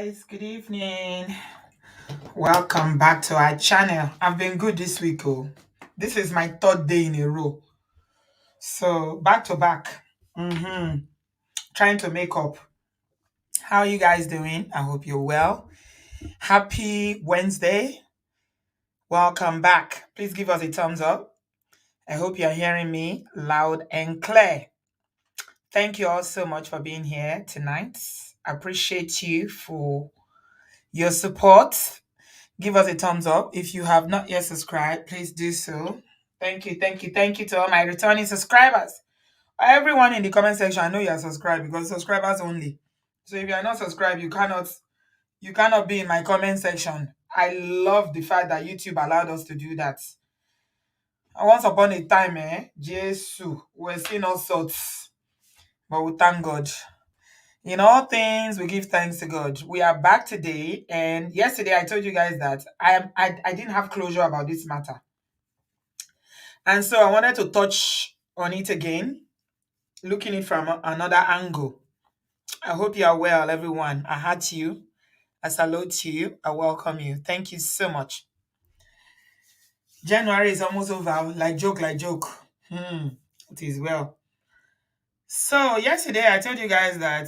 guys, good evening. Welcome back to our channel. I've been good this week. Oh, this is my third day in a row. So back to back. Trying to make up. How are you guys doing? I hope you're well. Happy Wednesday. Welcome back. Please give us a thumbs up. I hope you're hearing me loud and clear. Thank you all so much for being here tonight. I appreciate you for your support. Give us a thumbs up. If you have not yet subscribed, please do so. Thank you, thank you, thank you to all my returning subscribers. Everyone in the comment section, I know you are subscribed because subscribers only. So if you are not subscribed, you cannot be in my comment section. I love the fact that YouTube allowed us to do that. And once upon a time, Jesus, we're seeing all sorts, but we thank God. In all things, we give thanks to God. We are back today, and yesterday I told you guys that I didn't have closure about this matter, and so I wanted to touch on it again, looking it from another angle. I hope you are well, everyone. I heart you, I salute you, I welcome you. Thank you so much. January is almost over, like joke, like joke. It is well. So yesterday I told you guys that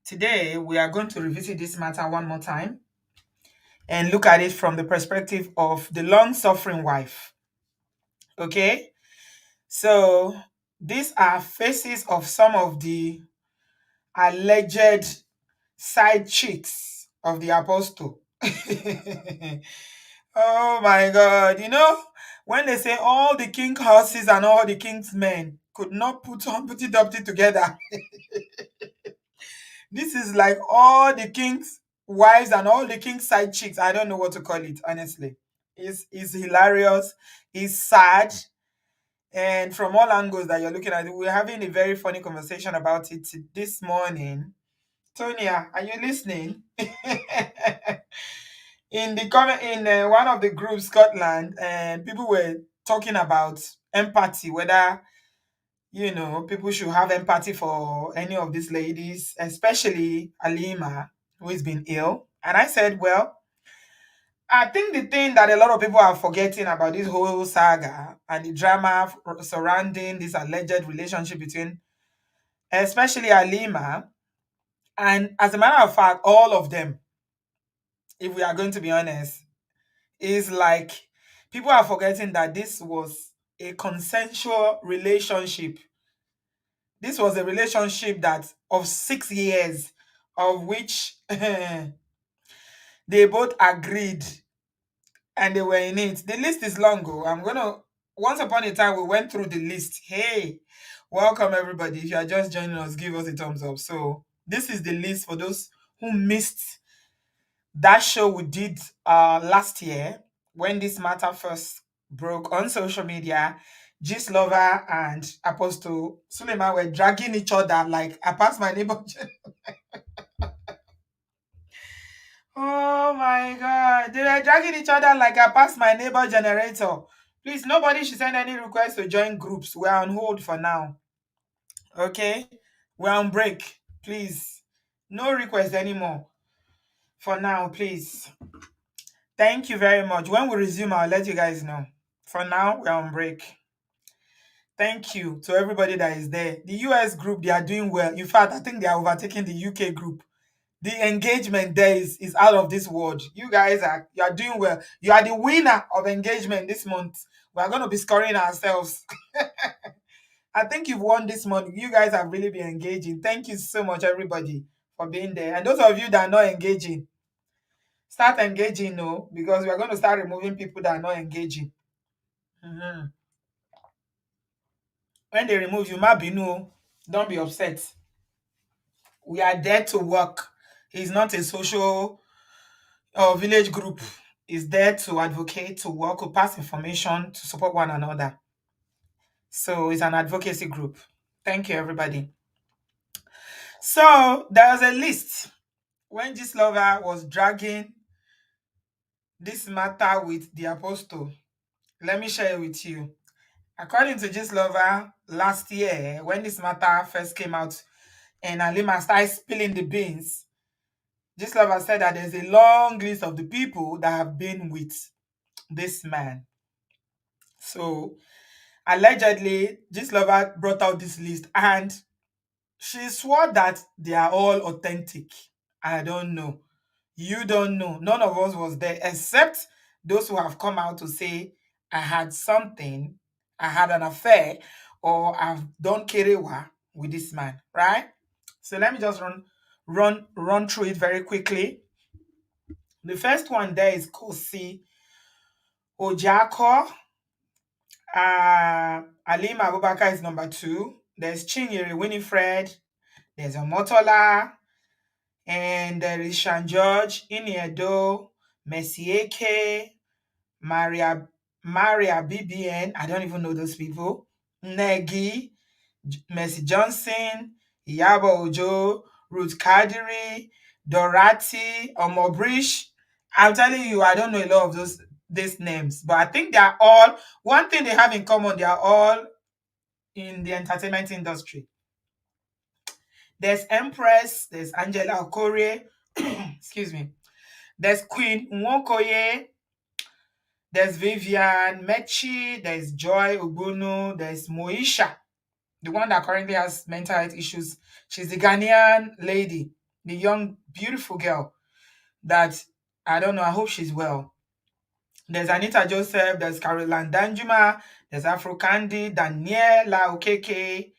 today we are going to revisit this matter one more time and look at it from the perspective of the long suffering wife. Okay? So, these are faces of some of the alleged side chicks of the apostle. Oh my God. When they say all the king horses and all the king's men could not put it up together, this is like all the king's wives and all the king's side chicks. I don't know what to call it, honestly. It's hilarious. It's sad. And from all angles that you're looking at it, we're having a very funny conversation about it this morning. Tonya, are you listening? In one of the groups, Scotland, and people were talking about empathy, whether people should have empathy for any of these ladies, especially Alima, who has been ill. And I said, well, I think the thing that a lot of people are forgetting about this whole saga and the drama surrounding this alleged relationship between, especially Alima, and as a matter of fact, all of them, if we are going to be honest, is like people are forgetting that this was a consensual relationship. This was a relationship that of 6 years, of which they both agreed and they were in it. The list is long. Once upon a time, we went through the list. Hey, welcome everybody. If you are just joining us, give us a thumbs up. So, this is the list for those who missed that show we did last year when this matter first broke on social media. Gist Lover and Apostle Suleiman were dragging each other like I passed my neighbor. Oh my God. They were dragging each other like I passed my neighbor generator. Please, nobody should send any request to join groups. We're on hold for now. Okay? We're on break. Please. No request anymore. For now, please. Thank you very much. When we resume, I'll let you guys know. For now, we're on break. Thank you to everybody that is there. The US group, they are doing well. In fact, I think they are overtaking the UK group. The engagement there is out of this world. You are doing well. You are the winner of engagement this month. We are going to be scoring ourselves. I think you've won this month. You guys have really been engaging. Thank you so much, everybody, for being there. And those of you that are not engaging, start engaging, no, because we are going to start removing people that are not engaging. Mhm. When they remove you, Mabinu, don't be upset. We are there to work. It's not a social or village group. It's there to advocate, to work, to pass information, to support one another. So it's an advocacy group. Thank you, everybody. So there was a list when this lover was dragging this matter with the apostle. Let me share it with you. According to this lover, last year, when this matter first came out and Alima started spilling the beans, This lover said that there's a long list of the people that have been with this man. So allegedly, this lover brought out this list and she swore that they are all authentic. I don't know. You don't know. None of us was there except those who have come out to say, I had something, I had an affair, or I've done kerewa with this man, right? So let me just run through it very quickly. The first one there is Kosi Ojako. Alim Abubakar is number two. There's Chinyere Winifred. There's Omotola. And there is Shan George, Iniedo, Messieke, Maria Maria BBN. I don't even know those people. Negi, Mercy Johnson, Iyabo Ojo, Ruth Kadiri, Dorati, Omobrish. I'm telling you, I don't know a lot of these names, but I think they are all one thing they have in common. They are all in the entertainment industry. There's Empress, there's Angela Okorie, excuse me. There's Queen Nwokoye, there's Vivian Mechi, there's Joy Ogbunu, there's Moisha, the one that currently has mental health issues. She's the Ghanaian lady, the young, beautiful girl that I don't know, I hope she's well. There's Anita Joseph, there's Caroline Danjuma, there's Afro Candy, Daniela Okeke,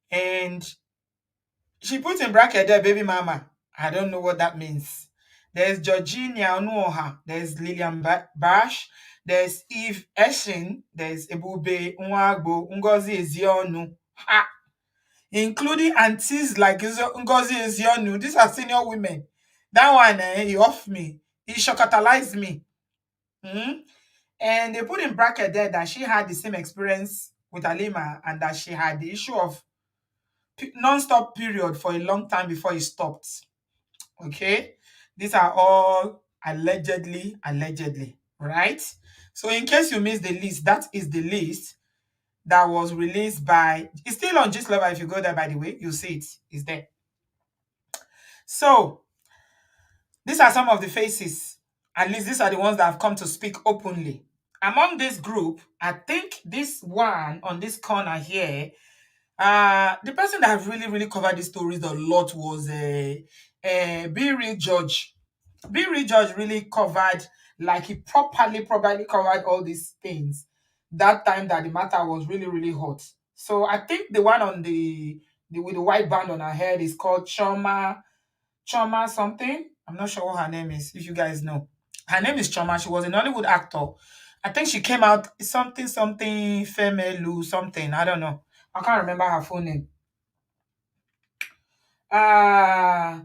and she put in bracket there, baby mama. I don't know what that means. There's Georgina Onuoha. There's Lillian Bash. There's Eve Eshin. There's Ebube Nwagbo, Ngozi Ezionu. Ha! Including aunties like Ngozi Ezionu. These are senior women. That one, he off me. He shockatalized me. Mhm. And they put in bracket there that she had the same experience with Alima and that she had the issue of non-stop period for a long time before it stopped. Okay, these are all allegedly, right? So in case you missed the list, that is the list that was released by, it's still on Gist Lover. If you go there, by the way, you'll see it's there. So these are some of the faces, at least these are the ones that have come to speak openly among this group. I think this one on this corner here, the person that really covered these stories a lot was Be Real Judge. Be Real Judge really covered, like he properly covered all these things that time that the matter was really hot. So I think the one on the with the white band on her head is called Choma something. I'm not sure what her name is, if you guys know. Her name is Choma. She was an Hollywood actor. I think she came out something Femelu something. I don't know. I can't remember her full name. Uh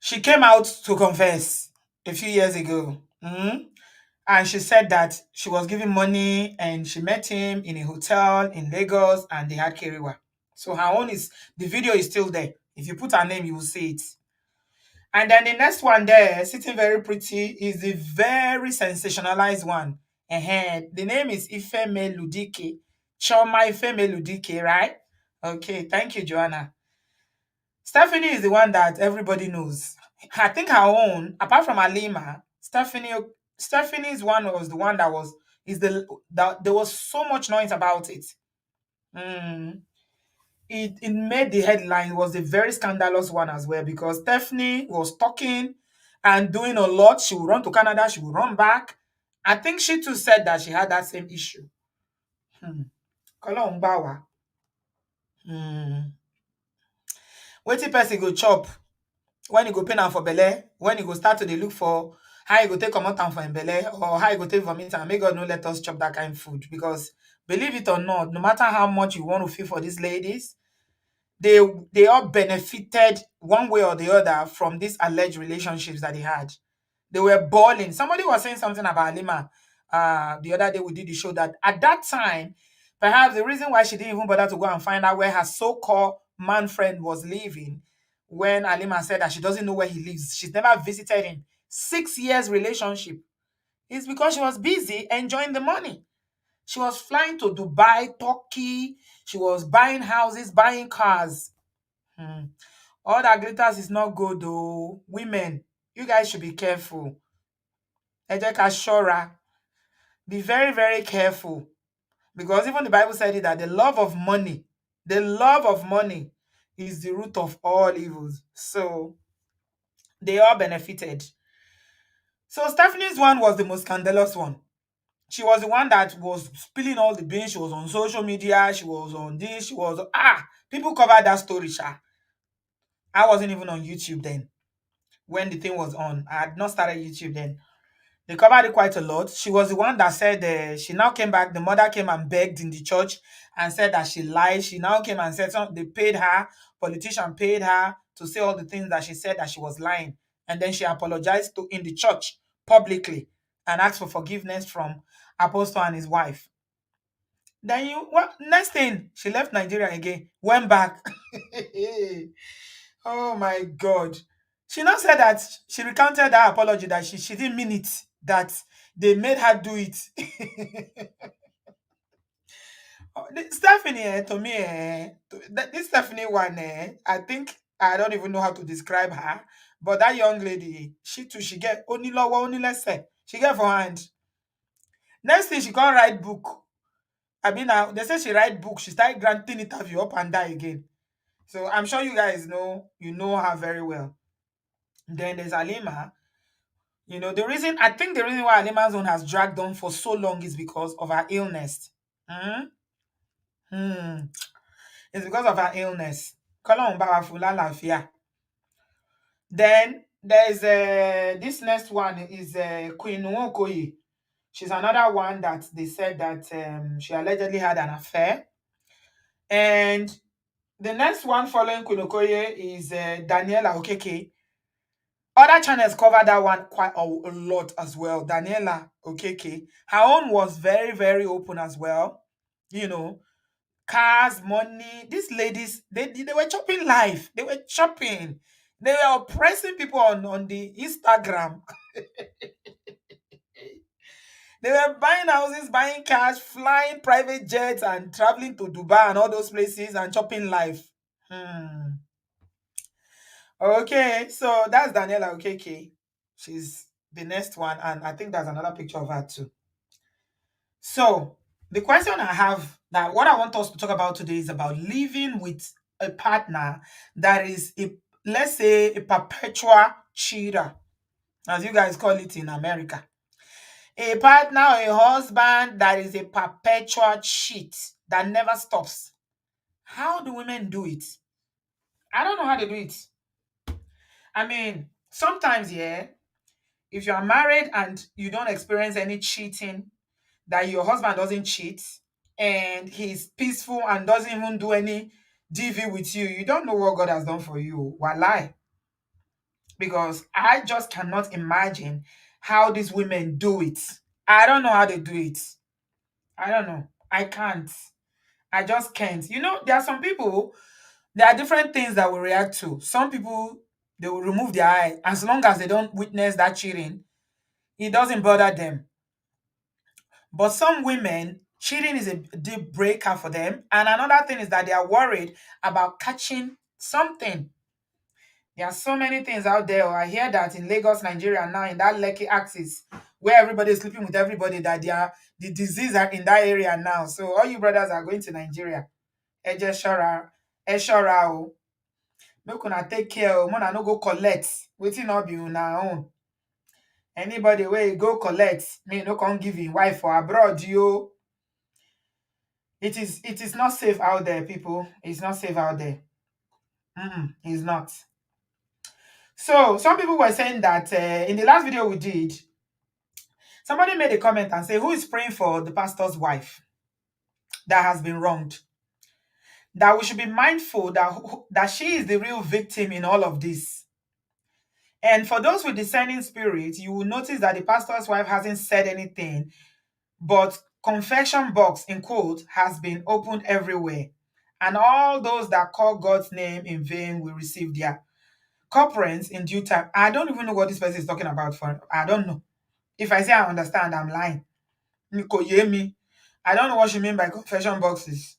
she came out to confess a few years ago. And she said that she was giving money and she met him in a hotel in Lagos and they had Keriwa. So her own is, the video is still there. If you put her name, you will see it. And then the next one there, sitting very pretty, is the very sensationalized one. The name is Ifeme Ludike. Choma Ifeme Ludike, right? Okay, thank you, Joanna. Stephanie is the one that everybody knows. I think her own, apart from Alima, Stephanie's one was the one that was is the that there was so much noise about it. Mm. It made the headline. It was a very scandalous one as well because Stephanie was talking and doing a lot. She would run to Canada, she would run back. I think she too said that she had that same issue. Hmm. Kolong bawa. Hmm. Wetin person go chop when you go pain am for belle, when you go start to dey look for how you go take comot am for im belle or how you go take vomit am, make God no let us chop that kind food. Because believe it or not, no matter how much you want to feel for these ladies, they all benefited one way or the other from these alleged relationships that they had. They were balling. Somebody was saying something about Alima the other day we did the show, that at that time, perhaps the reason why she didn't even bother to go and find out where her so-called man friend was living, when Alima said that she doesn't know where he lives, she's never visited him. 6 years relationship. It's because she was busy enjoying the money. She was flying to Dubai, Turkey. She was buying houses, buying cars. Hmm. All that glitters is not good though. Women, you guys should be careful. Ẹ jẹ́ ká ṣọ́ra. Be very, very careful. Because even the Bible said it that the love of money is the root of all evils. So they all benefited. So Stephanie's one was the most scandalous one. She was the one that was spilling all the beans. She was on social media. She was on this. She was people covered that story. Sha. I wasn't even on YouTube then when the thing was on. I had not started YouTube then. They covered it quite a lot. She was the one that said she now came back. The mother came and begged in the church and said that she lied. She now came and said they paid her, politician paid her to say all the things that she said that she was lying. And then she apologized in the church publicly and asked for forgiveness from Apostle and his wife. Then what next thing? She left Nigeria again, went back. Oh my God. She now said that she recounted her apology that she didn't mean it, that they made her do it. Stephanie, to me, this Stephanie one, I think I don't even know how to describe her. But that young lady, she too, she get only lower, only less say. She get for hand. Next thing, she can't write book. I mean, now they say she write book. She started granting interview up and down again. So I'm sure you guys know, you know her very well. Then there's Alima. You know, the reason why Alima's own has dragged on for so long is because of her illness. Hmm? Hmm. It's because of her illness. Kọ́lọ́run bá wa fún lálàáfíà. Then there's this next one is Queen Nwokoye. She's another one that they said that she allegedly had an affair. And the next one following Queen Okoye is Daniela Okeke. Other channels cover that one quite a lot as well. Daniela Okeke. Her own was very, very open as well. You know, cars, money. These ladies, they were chopping life. They were chopping. They were oppressing people on the Instagram. They were buying houses, buying cars, flying private jets, and traveling to Dubai and all those places and chopping life. Hmm. Okay, so that's Daniela Okeke. She's the next one, and I think there's another picture of her too. So the question I have that what I want us to talk about today is about living with a partner that is let's say a perpetual cheater, as you guys call it in America. A partner or a husband that is a perpetual cheat that never stops. How do women do it? I don't know how they do it. I mean, sometimes, yeah, if you are married and you don't experience any cheating, that your husband doesn't cheat and he's peaceful and doesn't even do any DV with you, you don't know what God has done for you. Walai. Because I just cannot imagine how these women do it. I don't know how they do it. I don't know. I can't. I just can't. You know, there are some people, there are different things that we react to. Some people, they will remove their eye as long as they don't witness that cheating. It doesn't bother them. But some women, cheating is a deal breaker for them. And another thing is that they are worried about catching something. There are so many things out there. I hear that in Lagos, Nigeria now, in that Lekki axis, where everybody is sleeping with everybody, that the disease are in that area now. So all you brothers are going to Nigeria. Eje shora, shora o. Make una take care o. Mona no go collect. Wetin no be una own. Anybody wey go collect, me no come give him wife for abroad, yo. It is not safe out there, people. It's not safe out there. It's not. So some people were saying that in the last video we did, somebody made a comment and say, who is praying for the pastor's wife that has been wronged? That we should be mindful that she is the real victim in all of this. And for those with discerning spirit, you will notice that the pastor's wife hasn't said anything, but confession box in quote has been opened everywhere. And all those that call God's name in vain will receive their corporants in due time. I don't even know what this person is talking about. I don't know. If I say I understand, I'm lying. Niko Yemi. I don't know what she mean by confession boxes.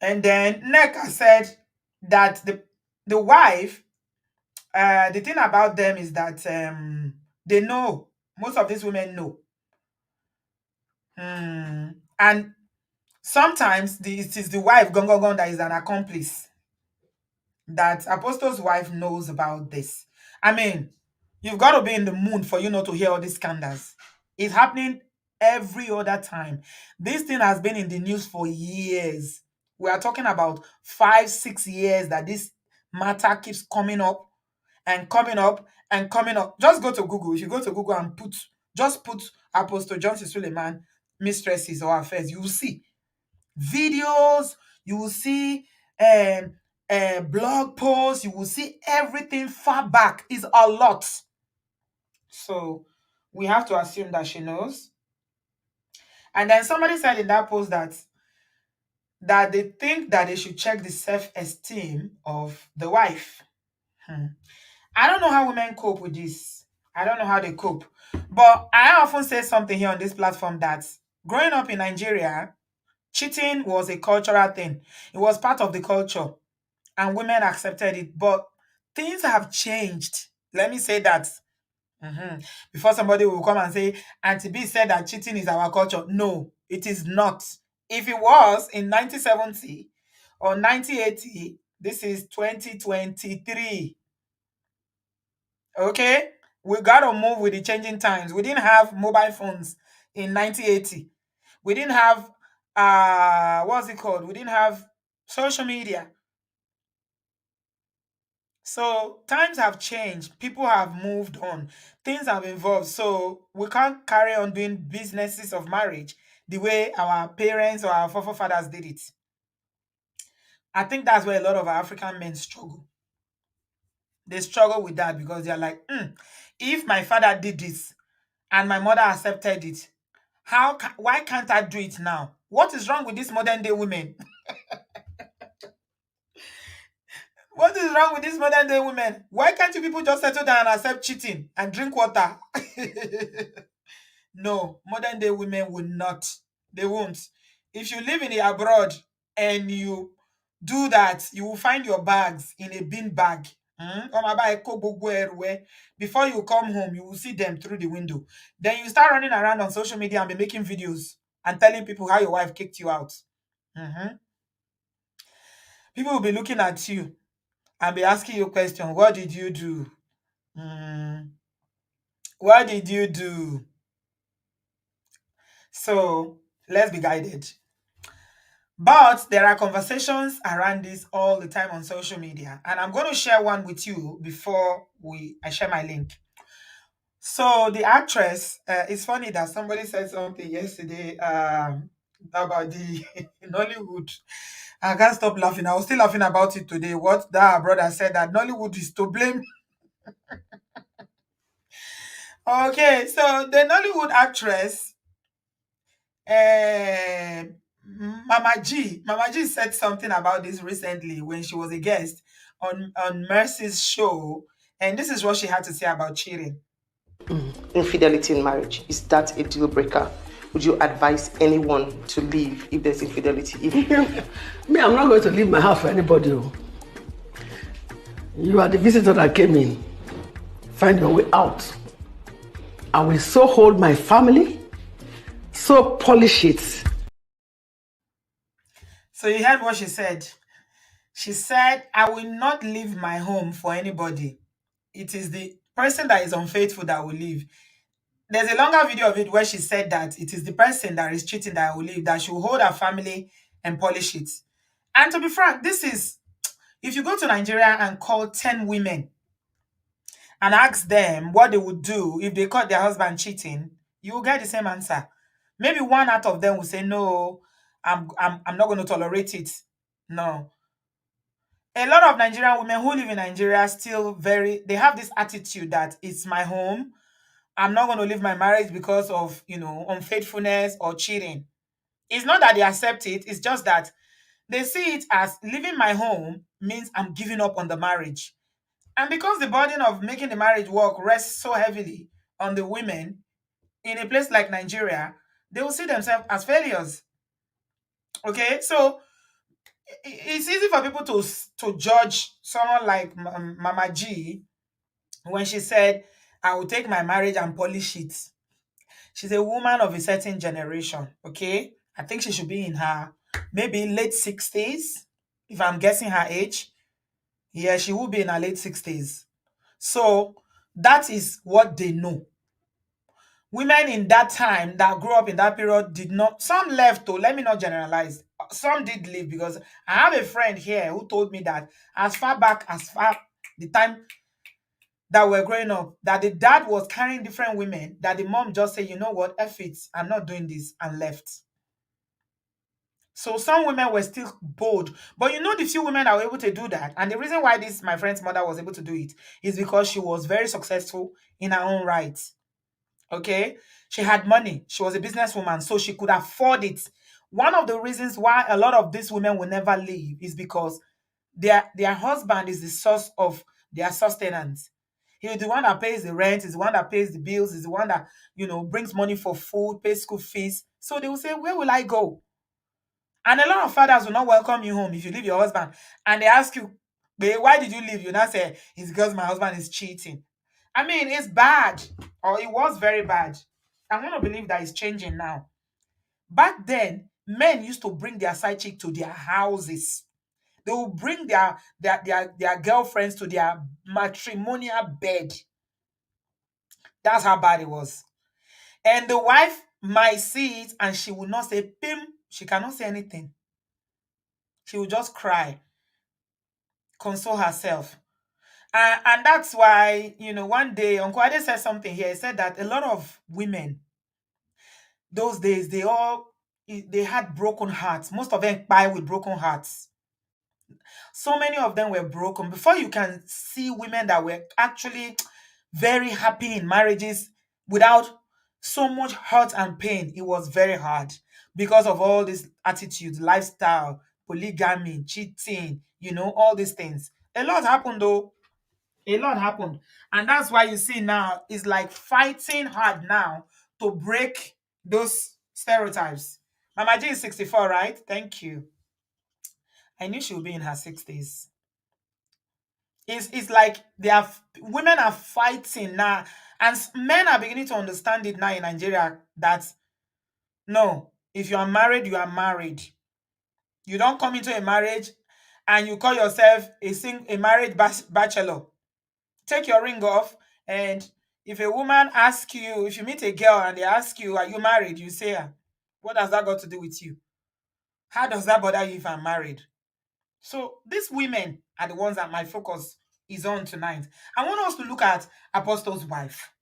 And then Neka said, that the wife, the thing about them is that they know, most of these women know. And sometimes it is the wife gone gone gone that is an accomplice, that Apostle's wife knows about this. I mean, you've got to be in the mood for you not to hear all these scandals. It's happening every other time. This thing has been in the news for years. We are talking about 5, 6 years that this matter keeps coming up and coming up and coming up. Just go to Google. If you go to Google and just put Apostle Johnson Suleiman mistresses or affairs, you will see videos, you will see um, blog posts, you will see everything far back. Is a lot. So we have to assume that she knows. And then somebody said in that post that they think that they should check the self-esteem of the wife. Hmm. I don't know how women cope with this. I don't know how they cope. But I often say something here on this platform that growing up in Nigeria, cheating was a cultural thing. It was part of the culture and women accepted it. But things have changed. Let me say that. Mhm. Before somebody will come and say, Auntie B said that cheating is our culture. No, it is not. If it was in 1970 or 1980, this is 2023. Okay? We got to move with the changing times. We didn't have mobile phones in 1980. We didn't have, what's it called? We didn't have social media. So times have changed. People have moved on. Things have evolved. So we can't carry on doing businesses of marriage the way our parents or our forefathers did it. I think that's where a lot of our African men struggle. They struggle with that because they're like, if my father did this and my mother accepted it, why can't I do it now? What is wrong with these modern day women? What is wrong with these modern day women? Why can't you people just settle down and accept cheating and drink water? No, modern day women will not. They won't. If you live in the abroad and you do that, you will find your bags in a bin bag. Ọmọ bá ẹ kó gbogbo ẹrù ẹ. Before you come home, you will see them through the window. Then you start running around on social media and be making videos and telling people how your wife kicked you out. Mhm. People will be looking at you and be asking you question. What did you do? What did you do? So let's be guided. But there are conversations around this all the time on social media, and I'm going to share one with you before I share my link. So the actress, it's funny that somebody said something yesterday about the Nollywood. I can't stop laughing. I was still laughing about it today. What that brother said, that Nollywood is to blame. Okay, so the Nollywood actress, uh, Mama G said something about this recently when she was a guest on Mercy's show, and this is what she had to say about cheating. Infidelity in marriage, is that a deal breaker? Would you advise anyone to leave if there's infidelity? Me, I'm not going to leave my house for anybody. Oh. You are the visitor that came in. Find your way out. I will so hold my family, so polish it. So you heard what she said. She said, I will not leave my home for anybody. It is the person that is unfaithful that will leave. There's a longer video of it where she said that it is the person that is cheating that will leave, that she will hold her family and polish it. And to be frank, this is, if you go to Nigeria and call 10 women and ask them what they would do if they caught their husband cheating, you will get the same answer. Maybe one out of them will say, no, I'm not going to tolerate it. No. A lot of Nigerian women who live in Nigeria still they have this attitude that it's my home. I'm not going to leave my marriage because of, unfaithfulness or cheating. It's not that they accept it. It's just that they see it as leaving my home means I'm giving up on the marriage. And because the burden of making the marriage work rests so heavily on the women in a place like Nigeria, they will see themselves as failures. Okay? So It's easy for people to judge someone like Mama G when she said, "I will take my marriage and polish it." She's a woman of a certain generation, okay? I think she should be in her maybe late 60s, if I'm guessing her age. Yeah, she will be in her late 60s. So that is what they know. Women in that time that grew up in that period did not, some left though, let me not generalize. Some did leave because I have a friend here who told me that as far back as far the time that we're growing up, that the dad was carrying different women, that the mom just said, you know what, F it, I'm not doing this, and left. So some women were still bold. But you know the few women that were able to do that, and the reason why this my friend's mother was able to do it is because she was very successful in her own right. Okay? She had money. She was a businesswoman, so she could afford it. One of the reasons why a lot of these women will never leave is because their husband is the source of their sustenance. He's the one that pays the rent, is the one that pays the bills, is the one that, brings money for food, pays school fees. So they will say, where will I go? And a lot of fathers will not welcome you home if you leave your husband. And they ask you, "Babe, why did you leave?" You now say, it's because my husband is cheating. I mean, it's bad, or it was very bad. I want to believe that it's changing now. Back then, men used to bring their side chick to their houses. They will bring their girlfriends to their matrimonial bed. That's how bad it was. And the wife might see it and she will not say pim. She cannot say anything. She will just cry, console herself. And that's why, one day Uncle Ade said something here. He said that a lot of women those days, they had broken hearts. Most of them buy with broken hearts. So many of them were broken. Before you can see women that were actually very happy in marriages without so much hurt and pain, it was very hard because of all these attitudes, lifestyle, polygamy, cheating, all these things. A lot happened though. A lot happened. And that's why you see now it's like fighting hard now to break those stereotypes. Mama G is 64, right? Thank you. I knew she would be in her 60s. It's like women are fighting now, and men are beginning to understand it now in Nigeria that no, if you are married, you are married. You don't come into a marriage and you call yourself a married bachelor. Take your ring off, and if a woman asks you, if you meet a girl and they ask you, are you married? You say, "Ah, what has that got to do with you? How does that bother you if I'm married?" So these women are the ones that my focus is on tonight. I want us to look at Apostle's wife.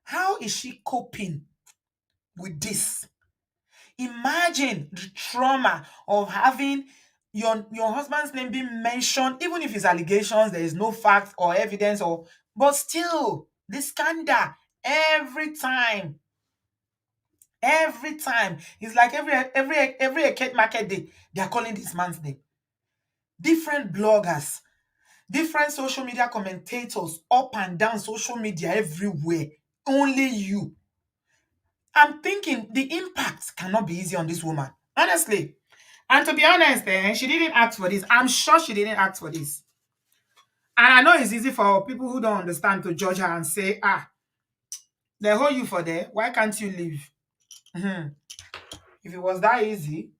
How is she coping with this? Imagine the trauma of having your husband's name being mentioned, even if it's allegations, there is no fact or evidence, but still the scandal every time. Every time. It's like every Eke market day, they are calling this man's name. Different bloggers, different social media commentators, up and down social media everywhere. Only you. I'm thinking the impact cannot be easy on this woman. Honestly. And to be honest, she didn't ask for this. I'm sure she didn't ask for this. And I know it's easy for people who don't understand to judge her and say, they hold you for there. Why can't you leave? Mhm. If it was that easy,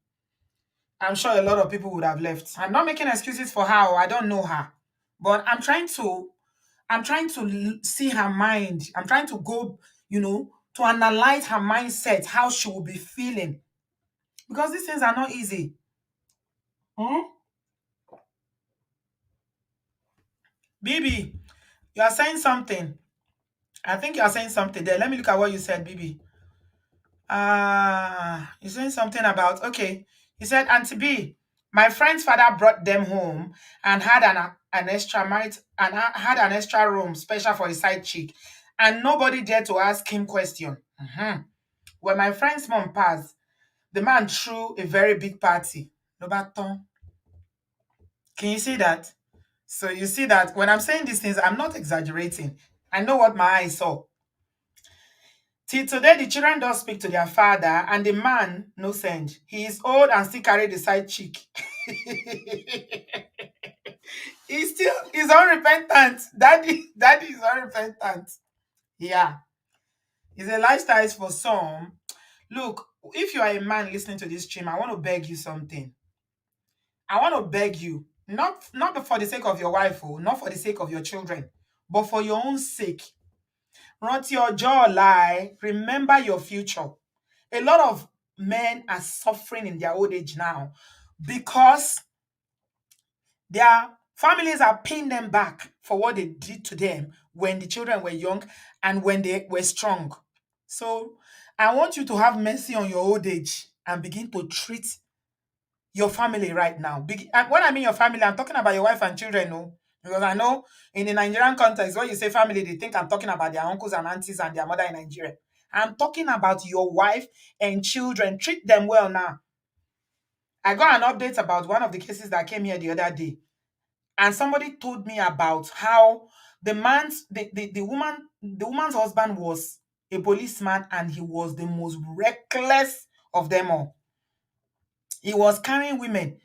I'm sure a lot of people would have left. I'm not making excuses for her. I don't know her. But I'm trying to see her mind. I'm trying to go, to analyze her mindset, how she will be feeling. Because these things are not easy. Hmm? Bibi, you are saying something. I think you are saying something there. Let me look at what you said, Bibi. You're saying something about, okay. You said, Auntie B, my friend's father brought them home and had an extra night and had an extra room special for his side chick. And nobody dared to ask him question. Mhm. When my friend's mom passed, the man threw a very big party. No baton. Can you see that? So you see that when I'm saying these things, I'm not exaggerating. I know what my eyes saw. Till today, the children don't speak to their father, and the man no send. He is old and still carry the side chick. He's unrepentant. Daddy is unrepentant. Yeah. It's a lifestyle for some. Look, if you are a man listening to this stream, I want to beg you something. I want to beg you, not for the sake of your wife, oh, not for the sake of your children, but for your own sake. Run to your jaw lie. Remember your future. A lot of men are suffering in their old age now because their families are paying them back for what they did to them when the children were young and when they were strong. So I want you to have mercy on your old age and begin to treat your family right now. And when I mean your family, I'm talking about your wife and children, no? Because I know in the Nigerian context, when you say family, they think I'm talking about their uncles and aunties and their mother in Nigeria. I'm talking about your wife and children. Treat them well now. I got an update about one of the cases that came here the other day. And somebody told me about how the woman's husband was a policeman and he was the most reckless of them all. He was carrying women.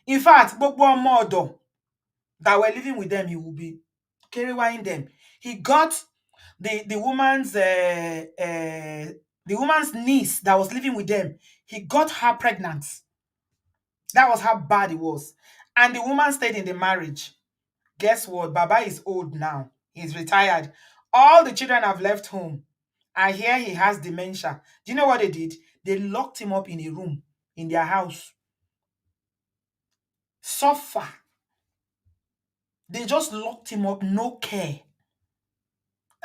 In fact, gbogbo ọmọ ọ̀dọ̀ that were living with them, he will be carrying them. He got the woman's niece that was living with them. He got her pregnant. That was how bad it was. And the woman stayed in the marriage. Guess what? Baba is old now. He's retired. All the children have left home. I hear he has dementia. Do you know what they did? They locked him up in a room in their house. Suffer. They just locked him up, no care.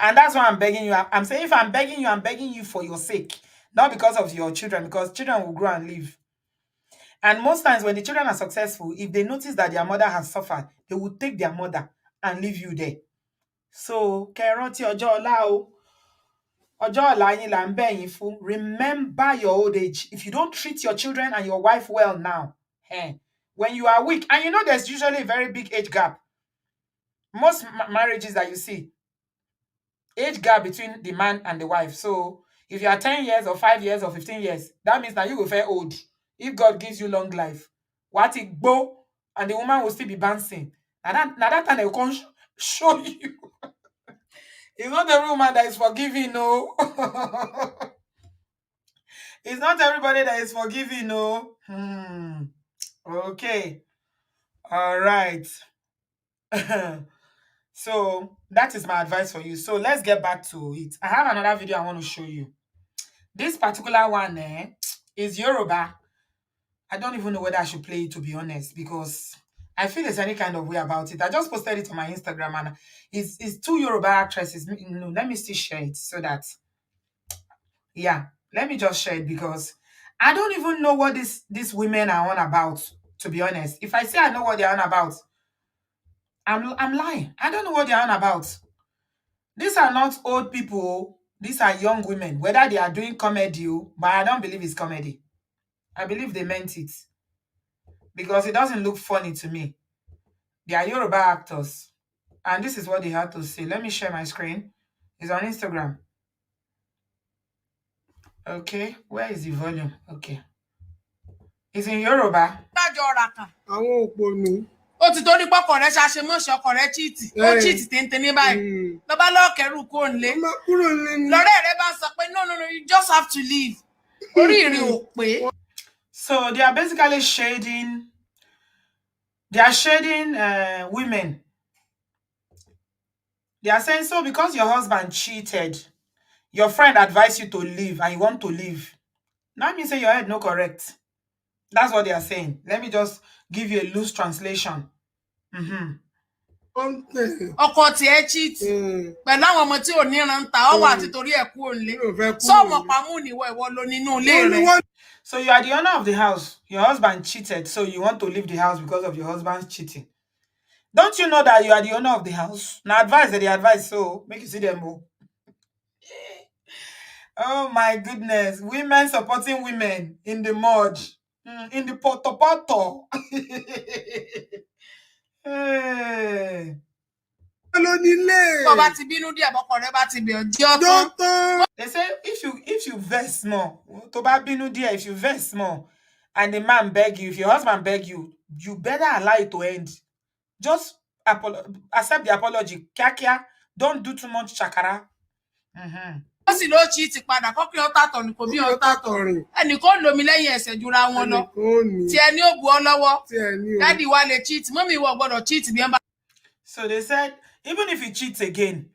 And that's why I'm begging you. I'm saying if I'm begging you for your sake. Not because of your children, because children will grow and live. And most times when the children are successful, if they notice that their mother has suffered, they will take their mother and leave you there. So, kẹrántí ọjọ́ ọ̀la o. Ọjọ́ ọ̀la yín là ń bẹ̀ yín fún. Remember your old age. If you don't treat your children and your wife well now, when you are weak, and you know there's usually a very big age gap. Most marriages that you see, age gap between the man and the wife. So if you are 10 years or 5 years or 15 years, that means that you will feel old. If God gives you long life, what it go and the woman will still be bouncing. Now that time they will come show you. It's not every woman that is forgiving, no. It's not everybody that is forgiving, no. Okay. All right. So that is my advice for you. So let's get back to it. I have another video I want to show you. This particular one is Yoruba. I don't even know whether I should play it, to be honest, because I feel there's any kind of way about it. I just posted it on my Instagram and it's two Yoruba actresses. Let me still share it so that, yeah, let me just share it because I don't even know what these women are on about, to be honest. If I say I know what they're on about, I'm lying. I don't know what they're on about. These are not old people. These are young women. Whether they are doing comedy, but I don't believe it's comedy. I believe they meant it. Because it doesn't look funny to me. They are Yoruba actors. And this is what they had to say. Let me share my screen. It's on Instagram. Okay. Where is the volume? Okay. It's in Yoruba. Àwọn òpònú. Ó ti torí pọ́kọ̀ rẹ̀ ṣàṣemọ́ṣe ọkọ rẹ̀ chíìtì. Ó chíìtì téńté ní báyìí. Lọ bá lọ́ọ̀kẹ́rù kúrò nílé. Má kúrò nílé ni. Lọ́rẹ́ rẹ̀ bá sọ pé no, you just have to leave. Oríire ò pé. So they are basically shading. They are shading women. They are saying, so because your husband cheated, your friend advised you to leave and you want to leave. Now me say your head no correct. That's what they are saying. Let me just give you a loose translation. Ọkọ tiẹ̀ cheat. Pẹ̀lú àwọn ọmọ tí ò níran ta ọ wà títorí ẹ̀ kú òǹlé. Sọ́ọ̀mọ̀ pamú níwọ̀ ìwọ ló nínú ilé rẹ̀. So you are the owner of the house. Your husband cheated, so you want to leave the house because of your husband's cheating. Don't you know that you are the owner of the house? Now advise that they advise, so make you see them more. Oh my goodness. Women supporting women in the mud. In the poto. Hey. They say if you vex more, if you vex more, and the man beg you, if your husband beg you, you better allow it to end. Just accept the apology. Kia, don't do too much chakara. wọ́n sì ló cheat padà kọ́kí ọ̀tá tọ̀nù kò bí ọ̀tá tọ̀rìn ẹnìkan lomi lẹ́yìn ẹsẹ̀ jura wọn lọ tí ẹni ó bu ọ lọ́wọ́ dádì wa lè cheat mọ́mí ìwọ gbọ́dọ̀ cheat bí ẹ bá. So they said, even if he cheats again,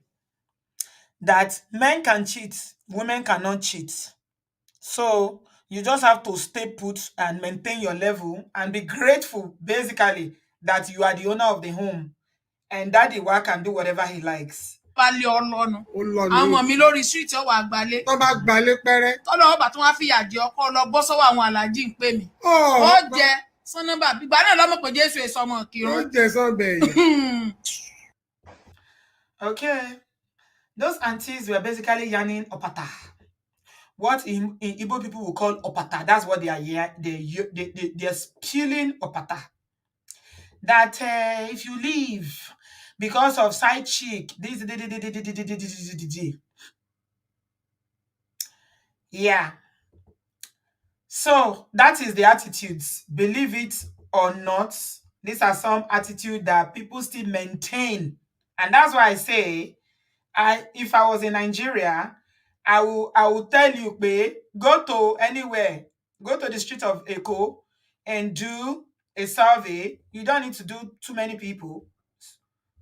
that men can cheat, women cannot cheat. So you just have to stay put and maintain your level and be grateful, basically, that you are the owner of the home and daddy wa can do whatever he likes. balẹ̀ ọlọ́nu àwọn ọmọ mi lórí street ọwọ́ àgbálẹ̀ tó bá gbalẹ̀ pẹ́rẹ́ tọ́lọ́ ọba tó wá fìyà jẹ ọkọ lọ bọ́ sọ́wọ́ àwọn aláàjì ń pè mí ó jẹ sọ́nàbà gbígbà náà lọ́mọ pé Jésù èso ọmọ kírun. ó jẹ sọ́bẹ̀ yìí. Okay, those aunties were basically yarning opata. What in Igbo people will call opata. That's what they are here. They're spilling opata. That if you leave because of side chick, this. Yeah. So that is the attitudes. Believe it or not, these are some attitude that people still maintain. And that's why I say, if I was in Nigeria, I will tell you, babe, go to anywhere, go to the street of Eko and do a survey. You don't need to do too many people.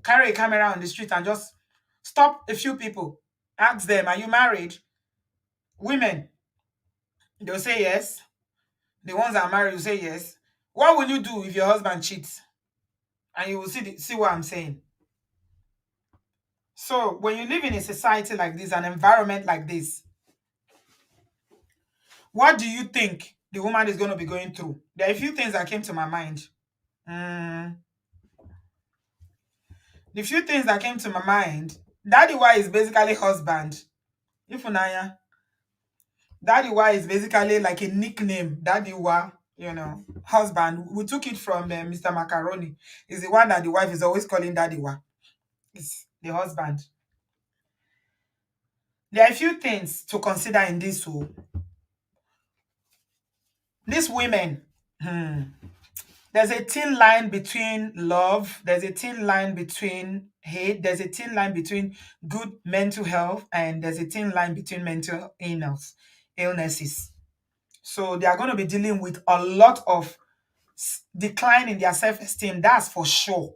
Carry a camera on the street and just stop a few people. Ask them, are you married? Women, they'll say yes. The ones that are married will say yes. What will you do if your husband cheats? And you will see what I'm saying. So when you live in a society like this, an environment like this, what do you think the woman is going to be going through? There are a few things that came to my mind. The few things that came to my mind, Daddy Wa is basically husband. Ifunanya. Daddy Wa is basically like a nickname. Daddy Wa, husband. We took it from Mr. Macaroni. It's the one that the wife is always calling Daddy Wa. It's the husband. There are a few things to consider in this. So, these women, there's a thin line between love, there's a thin line between hate, there's a thin line between good mental health, and there's a thin line between mental illnesses. So they are going to be dealing with a lot of decline in their self-esteem, that's for sure.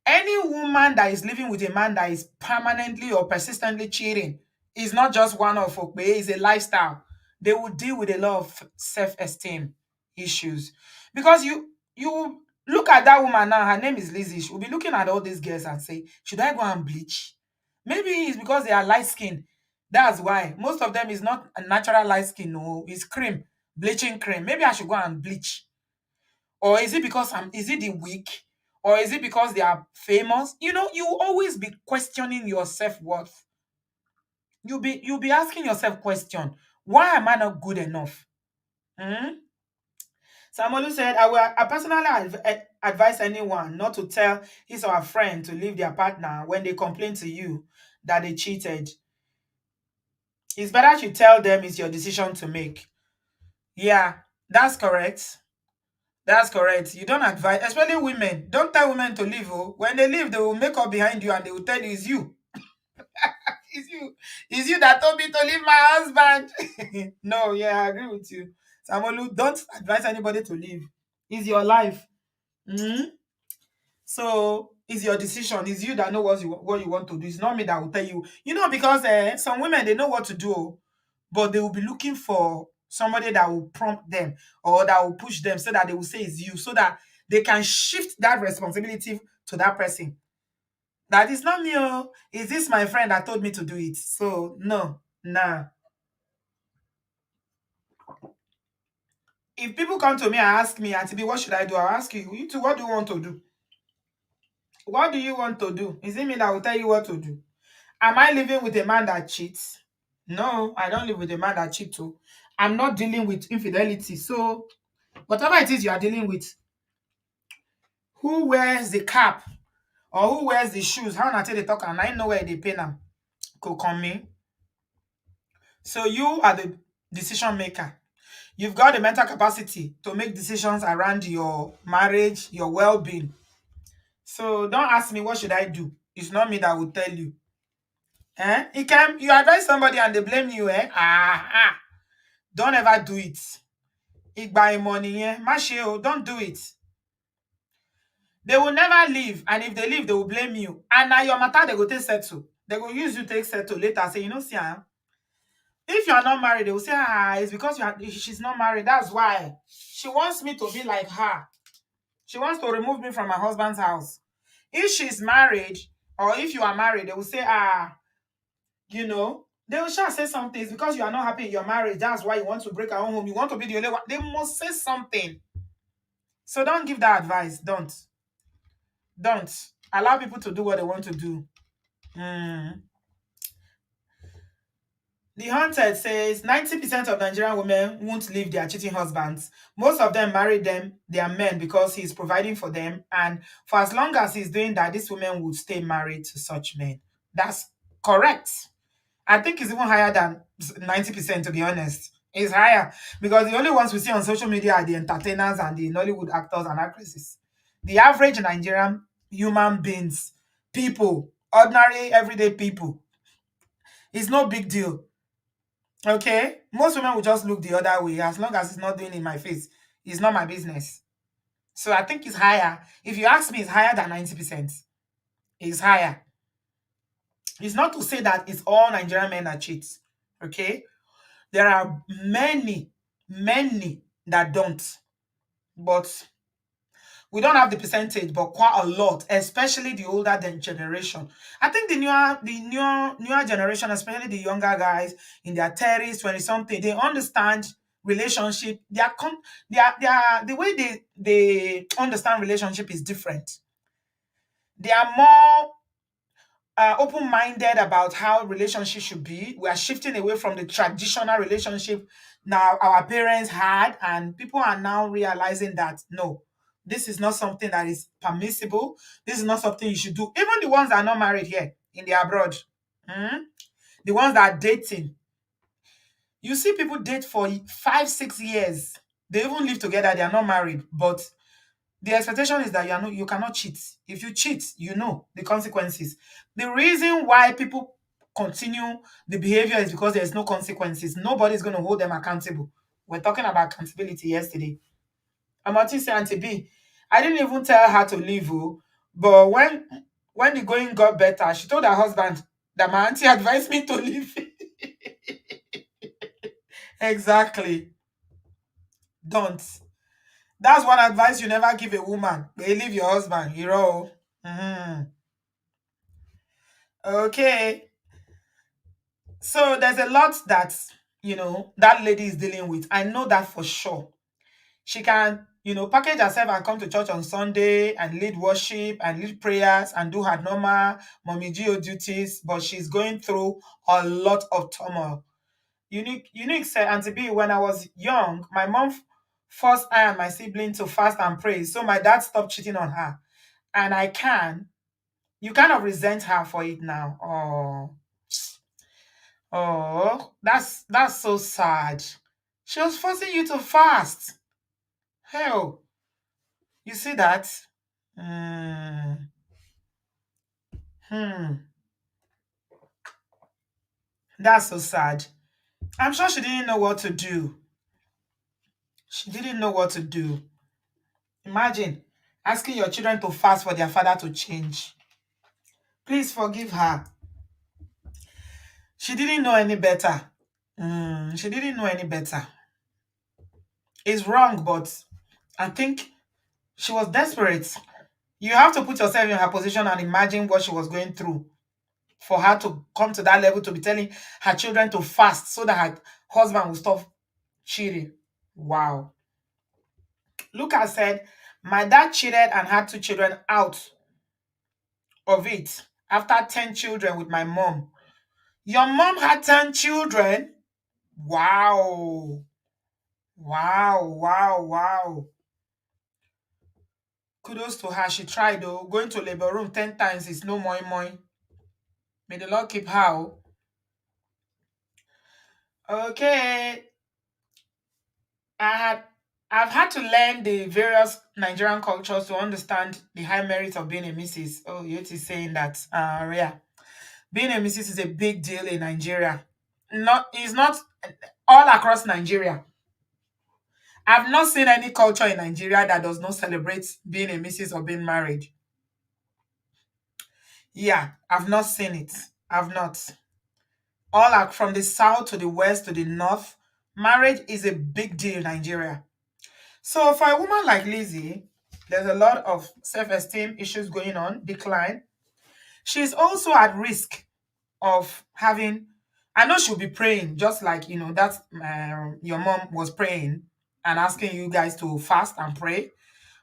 Any woman that is living with a man that is permanently or persistently cheating is not just one of it's a lifestyle. They will deal with a lot of self-esteem issues. Because you look at that woman now, her name is Lizzie. She'll be looking at all these girls and say, should I go and bleach? Maybe it's because they are light skinned. That's why. Most of them is not a natural light skin, no, it's cream, bleaching cream. Maybe I should go and bleach. Or is it because is it the weak? Or is it because they are famous? You always be questioning your self-worth. You'll be asking yourself question, why am I not good enough? Samolu said, I personally advise anyone not to tell his or her friend to leave their partner when they complain to you that they cheated. It's better you tell them it's your decision to make. Yeah, that's correct. That's correct. You don't advise, especially women. Don't tell women to leave. Oh. When they leave, they will make up behind you and they will tell you it's you. It's you that told me to leave my husband. No, yeah, I agree with you. Samolu, don't advise anybody to leave. It's your life. So it's your decision. It's you that know what you want to do. It's not me that will tell you. Because some women, they know what to do, but they will be looking for somebody that will prompt them or that will push them so that they will say it's you, so that they can shift that responsibility to that person. That is not me. Oh, is this my friend that told me to do it? So no, nah. If people come to me and ask me, Auntie B, what should I do? I'll ask you two, what do you want to do? What do you want to do? Is it me that will tell you what to do? Am I living with a man that cheats? No, I don't live with a man that cheats too. I'm not dealing with infidelity. So whatever it is you are dealing with, who wears the cap or who wears the shoes, how not they talk and I know where they pay them, could come me. So you are the decision maker. You've got the mental capacity to make decisions around your marriage, your well-being. So don't ask me what should I do. It's not me that will tell you. You advise somebody and they blame you, eh? Don't ever do it. Igba money, eh? Mashio, don't do it. They will never leave, and if they leave, they will blame you. And now your matter, they go take settle. They will use you to take settle later. Say, see, if you are not married, they will say, it's because she's not married. That's why she wants me to be like her. She wants to remove me from my husband's house. If she's married, or if you are married, they will say, they will sure say something. It's because you are not happy in your marriage. That's why you want to break our own home. You want to be the only one. They must say something. So don't give that advice. Don't. Allow people to do what they want to do. The Haunted says 90% of Nigerian women won't leave their cheating husbands. Most of them marry their men because he's providing for them. And for as long as he's doing that, these women would stay married to such men. That's correct. I think it's even higher than 90%, to be honest. It's higher because the only ones we see on social media are the entertainers and the Nollywood actors and actresses. The average Nigerian human beings, people, ordinary, everyday people, it's no big deal. Okay? Most women will just look the other way. As long as it's not doing in my face, it's not my business. So I think it's higher. If you ask me, it's higher than 90%. It's higher. It's not to say that it's all Nigerian men that cheat. Okay? There are many that don't. But we don't have the percentage, but quite a lot, especially the older generation. I think the newer generation, especially the younger guys in their 30s, 20 something, they understand relationship. The way they understand relationship is different. They are more open-minded about how relationship should be. We are shifting away from the traditional relationship now our parents had, and people are now realizing that no, this is not something that is permissible. This is not something you should do. Even the ones that are not married here in the abroad, the ones that are dating, you see people date for 5, 6 years. They even live together. They are not married, but the expectation is that you cannot cheat. If you cheat, you know the consequences. The reason why people continue the behavior is because there's no consequences. Nobody's going to hold them accountable. We're talking about accountability yesterday. Amati said, Auntie B, I didn't even tell her to leave, but when the going got better, she told her husband that my auntie advised me to leave. Exactly. Don't. That's one advice you never give a woman. They leave your husband, hero. Okay. So there's a lot that, that lady is dealing with. I know that for sure. She can, package herself and come to church on Sunday and lead worship and lead prayers and do her normal mommy geo duties, but she's going through a lot of turmoil. Unique said, Auntie B, when I was young, my mom forced I and my sibling to fast and pray. So my dad stopped cheating on her. And you kind of resent her for it now. Oh, that's so sad. She was forcing you to fast. Hell, you see that? Hmm. That's so sad. I'm sure she didn't know what to do. She didn't know what to do. Imagine asking your children to fast for their father to change. Please forgive her. She didn't know any better. She didn't know any better. It's wrong, but I think she was desperate. You have to put yourself in her position and imagine what she was going through for her to come to that level to be telling her children to fast so that her husband will stop cheating. Wow. Luca said, my dad cheated and had 2 children out of it after 10 children with my mom. Your mom had 10 children? Wow. Wow. Kudos to her. She tried though. Going to labor room 10 times is no moi moi. May the Lord keep her. Okay. I've had to learn the various Nigerian cultures to understand the high merit of being a Mrs. Oh, Yoti is saying that yeah. Being a Mrs. is a big deal in Nigeria. It's not all across Nigeria. I've not seen any culture in Nigeria that does not celebrate being a Mrs. or being married. Yeah, I've not seen it. I've not. All from the south to the west to the north, marriage is a big deal in Nigeria. So for a woman like Lizzie, there's a lot of self-esteem issues going on, decline. She's also at risk of having, I know she'll be praying, just like, that your mom was praying and asking you guys to fast and pray.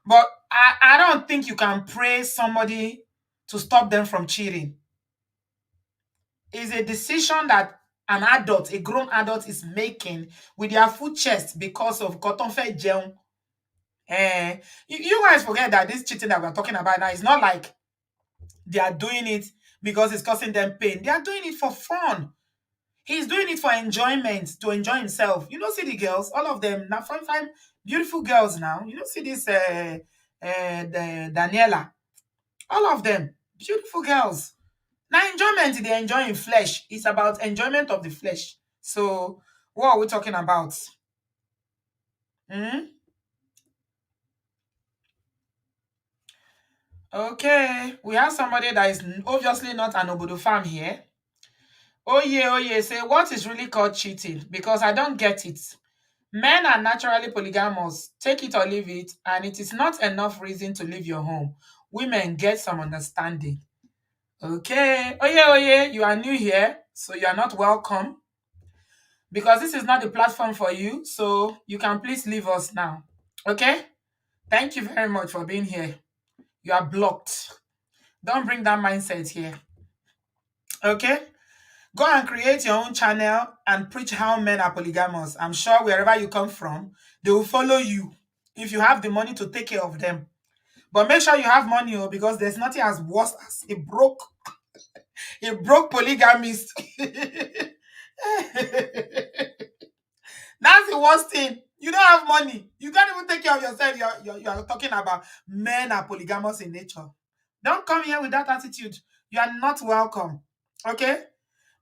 But I don't think you can pray somebody to stop them from cheating. It's a decision that an adult, a grown adult, is making with their full chest because of Kotonfe Jeon. You guys forget that this cheating that we're talking about now is not like they are doing it because it's causing them pain. They are doing it for fun. He's doing it for enjoyment, to enjoy himself. You don't see the girls, all of them, now fine, beautiful girls now. You don't see this the Daniela. All of them, beautiful girls. Now enjoyment they enjoy in flesh. It's about enjoyment of the flesh. So what are we talking about? Hmm? Okay, we have somebody that is obviously not an Obodo farm here. Oh yeah, say what is really called cheating? Because I don't get it. Men are naturally polygamous. Take it or leave it, and it is not enough reason to leave your home. Women get some understanding. Okay. Oh yeah, you are new here, so you are not welcome. Because this is not the platform for you, so you can please leave us now. Okay? Thank you very much for being here. You are blocked. Don't bring that mindset here. Okay? Go and create your own channel and preach how men are polygamous. I'm sure wherever you come from, they will follow you if you have the money to take care of them. But make sure you have money, because there's nothing as worse as a broke polygamist. That's the worst thing. You don't have money. You can't even take care of yourself. You're talking about men are polygamous in nature. Don't come here with that attitude. You are not welcome. Okay?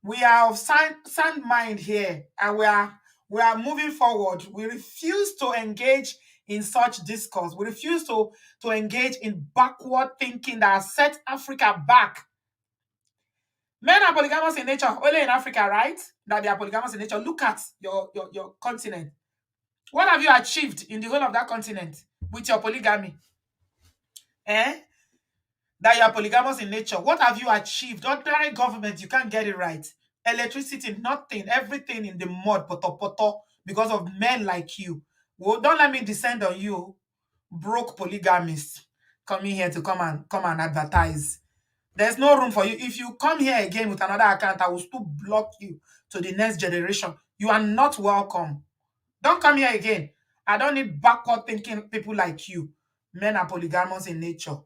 We are of sound mind here, and we are moving forward. We refuse to engage in such discourse. We refuse to engage in backward thinking that has set Africa back. Men are polygamous in nature, only in Africa, right? That they are polygamous in nature. Look at your continent. What have you achieved in the whole of that continent with your polygamy? That you are polygamous in nature. What have you achieved? Ordinary government, you can't get it right. Electricity, nothing. Everything in the mud, poto, because of men like you. Well, don't let me descend on you, broke polygamist, coming here to come and advertise. There's no room for you. If you come here again with another account, I will still block you to the next generation. You are not welcome. Don't come here again. I don't need backward thinking people like you. Men are polygamous in nature.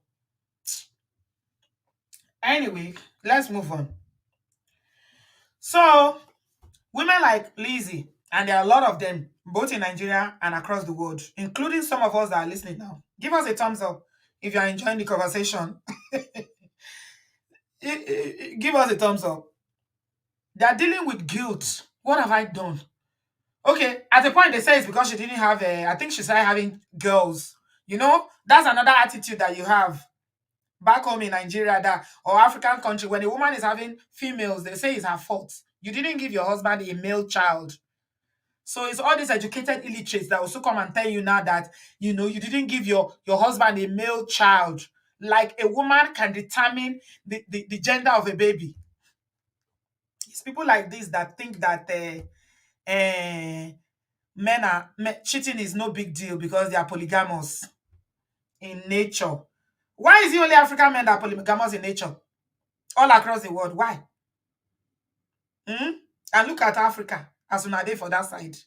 Anyway, let's move on. So, women like Lizzie, and there are a lot of them, both in Nigeria and across the world, including some of us that are listening now. Give us a thumbs up if you are enjoying the conversation. Give us a thumbs up. They are dealing with guilt. What have I done? Okay, at the point they say it's because she didn't have I think she started having girls. That's another attitude that you have back home in Nigeria or African country. When a woman is having females, they say it's her fault. You didn't give your husband a male child. So it's all these educated illiterates that also come and tell you now that, you didn't give your husband a male child. Like a woman can determine the gender of a baby. It's people like this that think that cheating is no big deal because they are polygamous in nature. Why is it only African men that are polygamous in nature? All across the world. Why? And look at Africa as una dey for that side.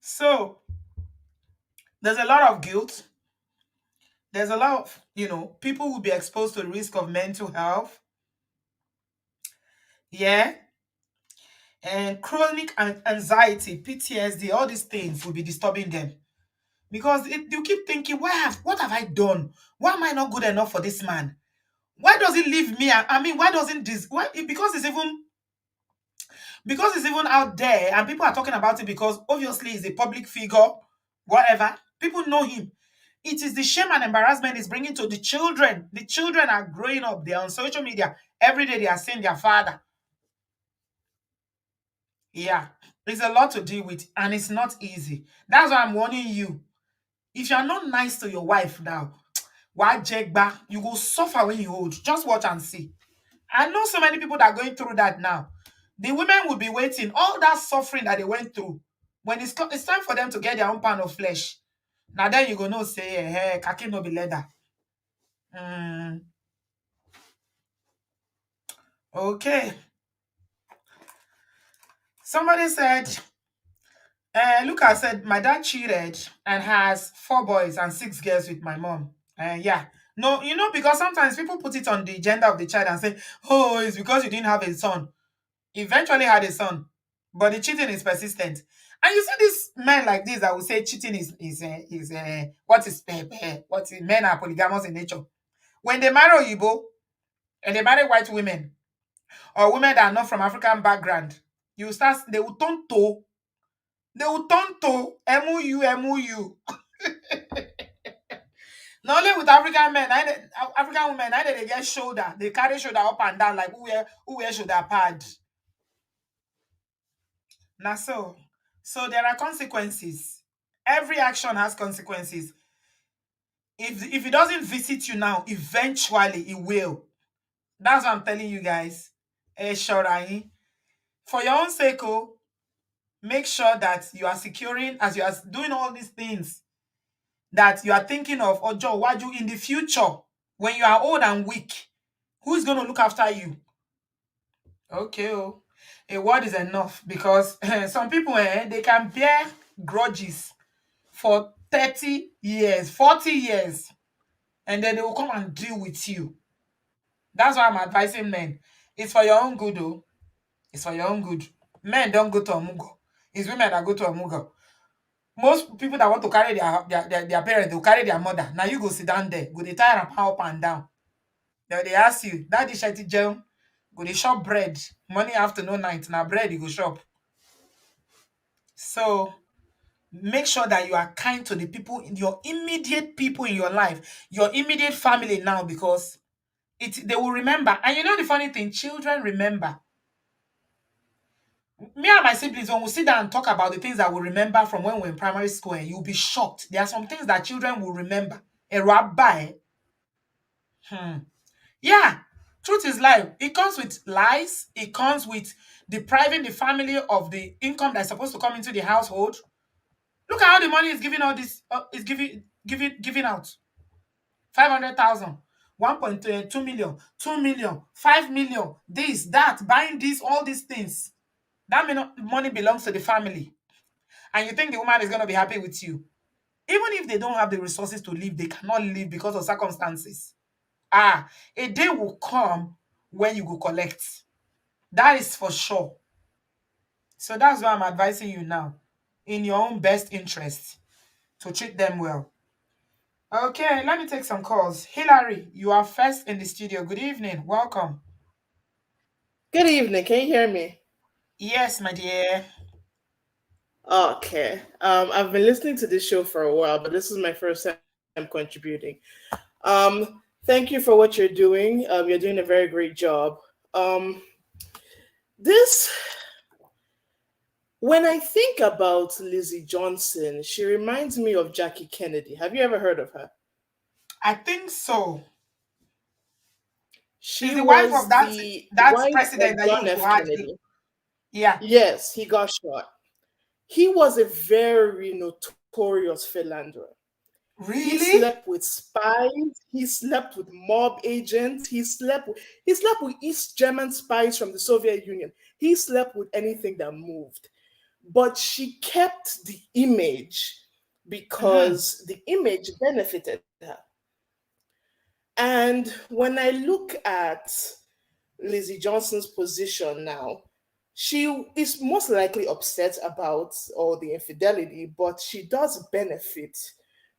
So there's a lot of guilt. There's a lot of, people will be exposed to the risk of mental health. Yeah. and chronic anxiety, PTSD, all these things will be disturbing them because you keep thinking, what have I done? Why am I not good enough for this man? Why does he leave me? I mean, why doesn't this? Why? Because it's even out there and people are talking about it because obviously he's a public figure, whatever. People know him. It is the shame and embarrassment it's bringing to the children. The children are growing up. They're on social media. Every day they are seeing their father. Yeah, it's a lot to deal with and it's not easy. That's why I'm warning you. If you're not nice to your wife now, why jegba? You will suffer when you old. Just watch and see. I know so many people that are going through that now. The women will be waiting. All that suffering that they went through. When it's time for them to get their own pound of flesh. Now then you go no say, hey, kaki no be leather. Mm, okay. Somebody said, Luca said, my dad cheated and has 4 boys and 6 girls with my mom. Yeah. No, because sometimes people put it on the gender of the child and say, oh, it's because you didn't have a son. Eventually had a son, but the cheating is persistent. And you see these men like this that will say cheating men are polygamous in nature. When they marry Oyibo and they marry white women or women that are not from African background, they will turn to MOU. Not only with African men, African women, either they get shoulder, they carry shoulder up and down like who wear shoulder pad. Now so there are consequences. Every action has consequences. If it doesn't visit you now, eventually it will. That's what I'm telling you guys. Shorai. For your own sake, make sure that you are securing as you are doing all these things that you are thinking of Ojo Waju in the future when you are old and weak. Who is going to look after you? Okay, a word is enough because some people they can bear grudges for 30 years, 40 years, and then they will come and deal with you. That's why I'm advising men. It's for your own good, though. It's for your own good. Men don't go to Omugo. It's women that go to Omugo. Most people that want to carry their parents, they'll carry their mother. Now you go sit down there. Go they tire up and down. Then they ask you, Daddy Shetty Jam, go they shop bread. Morning, afternoon, night. Now bread you go shop. So make sure that you are kind to the people, your immediate people in your life, your immediate family now, because they will remember. And you know the funny thing, children remember. Me and my siblings, when we sit down and talk about the things that we remember from when we were in primary school, and you'll be shocked. There are some things that children will remember. A rabbi. Yeah. Truth is life. It comes with lies. It comes with depriving the family of the income that's supposed to come into the household. Look at how the money is giving all this is giving out. 500,000, 1.2 million, 2 million, 5 million, this, that, buying this, all these things. That money belongs to the family. And you think the woman is going to be happy with you. Even if they don't have the resources to live, they cannot live because of circumstances. A day will come when you go collect. That is for sure. So that's why I'm advising you now, in your own best interest, to treat them well. Okay, let me take some calls. Hillary, you are first in the studio. Good evening. Welcome. Good evening. Can you hear me? Yes, my dear. Okay. I've been listening to this show for a while, but this is my first time contributing. Thank you for what you're doing. You're doing a very great job. This, when I think about Lizzie Johnson, she reminds me of Jackie Kennedy. Have you ever heard of her? I think so. She She's the wife of was that the that wife president of that John used to F. have. Kennedy. Yeah. Yes, he got shot. He was a very notorious philanderer. He Really? slept with spies. He slept with mob agents. He slept with East German spies from the Soviet Union. He slept with anything that moved. But she kept the image because the image benefited her. And when I look at Lizzie Johnson's position now, She is most likely upset about all the infidelity, but she does benefit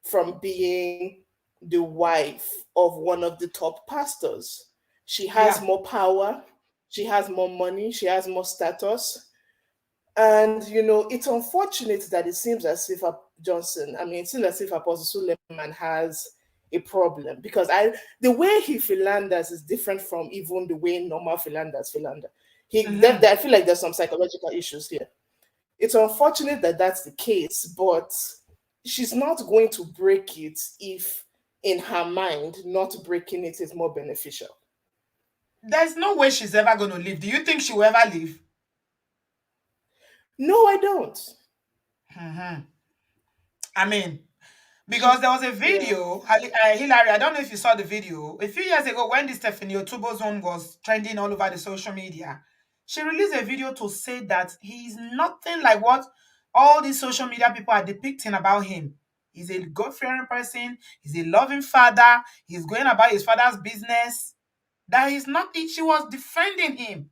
from being the wife of one of the top pastors. She has Yeah. more power, she has more money, she has more status. And it's unfortunate that it seems as if it seems as if Apostle Suleiman has a problem, because the way he philanders is different from even the way normal philanders philander. I feel like there's some psychological issues here. It's unfortunate that that's the case, but she's not going to break it if, in her mind, not breaking it is more beneficial. There's no way she's ever going to leave. Do you think she will ever leave? No, I don't. I mean, because She's there was a Yeah. video, Hillary, I don't know if you saw the video, a few years ago when the Stephanie Otubo zone was trending all over the social media. She released a video to say that he is nothing like what all these social media people are depicting about him. He's a God-fearing person. He's a loving father. He's going about his father's business. That he's not, she was defending him.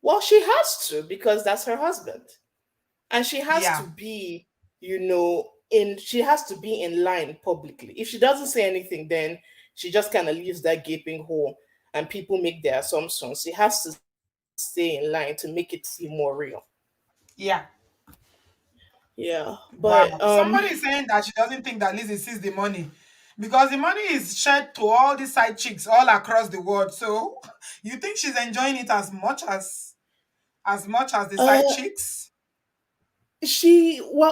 Well, she has to, because that's her husband. And she has to Yeah. be, she has to be in line publicly. If she doesn't say anything, then she just kind of leaves that gaping hole and people make their assumptions. She has to stay in line to make it seem more real. Yeah. Yeah. But Wow. Somebody is saying that she doesn't think that Lizzie sees the money because the money is shared to all these side chicks all across the world. So you think she's enjoying it as much as the uh side chicks?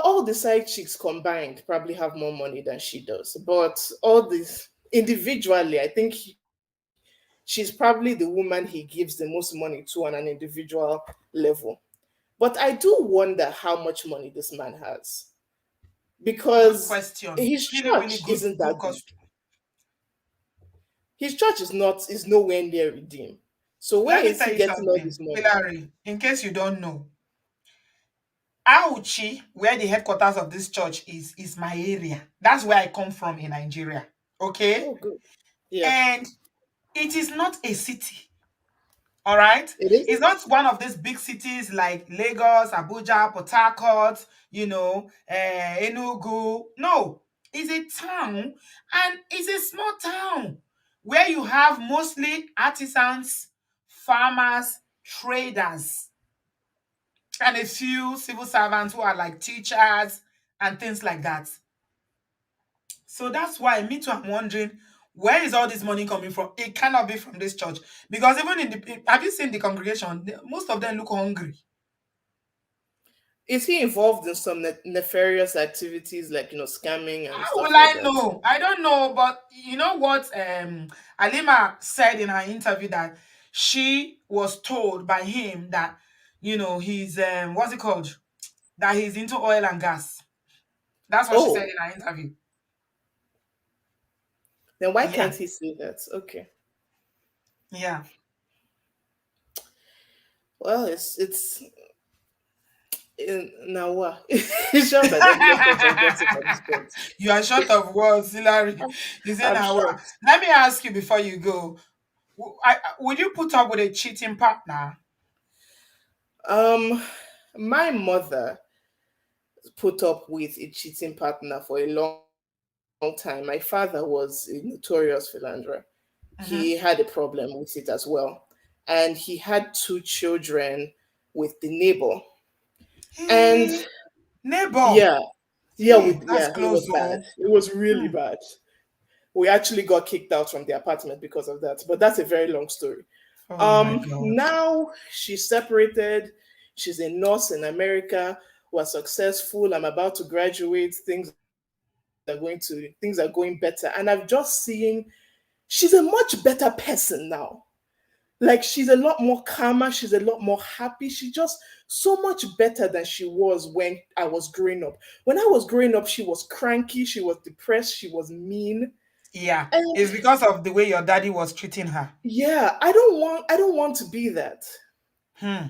all the side chicks combined probably have more money than she does. But all this individually, I think she's probably the woman he gives the most money to on an individual level. But I do wonder how much money this man has, Good because question. his Really, really church good, isn't good that big. question. His church is nowhere near redeemed. So where Let me is tell he you getting all something, this money? Hilary, in case you don't know, Auchi, where the headquarters of this church is my area. That's where I come from in Nigeria. Okay? Oh, good. Yeah, And it is not a city. All right. it It's isn't. not one of these big cities like Lagos, Abuja, Port Harcourt, Enugu. No, it's a town, and it's a small town where you have mostly artisans, farmers, traders, and a few civil servants who are like teachers and things like that. So that's why me too, I'm wondering where is all this money coming from? It cannot be from this church because even have you seen the congregation? Most of them look hungry. Is he involved in some nefarious activities like scamming and How stuff will like I that? know? I don't know, but you know what? Alima said in her interview that she was told by him that he's what's it called? That he's into oil and gas. That's what she said Oh, in her interview. then why Yeah, can't he say that? Okay. yeah. Well, now what? It's just that I'm just contemplating at this point. You are short of words, Hilary. I'm, Is it I'm now? shocked. Let me ask you before you go. Would you put up with a cheating partner? Um, my mother put up with a cheating partner for a long time. My father was a notorious philanderer. He Mm-hmm. had a problem with it as well. And he had two children with the neighbor. And Hey, neighbor. yeah, Hey, that's it was close, bad. though. It was really Hmm. bad. We actually got kicked out from the apartment because of that. But that's a very long story. Oh my God. Now she's separated. She's a nurse in America. We're successful. I'm about to graduate. Things are going better. And I've just seen she's a much better person now. Like, she's a lot more calmer, she's a lot more happy. She's just so much better than she was when I was growing up. When I was growing up, she was cranky, she was depressed, she was mean. Yeah, And it's because of the way your daddy was treating her. yeah, I don't want to be that. Hmm.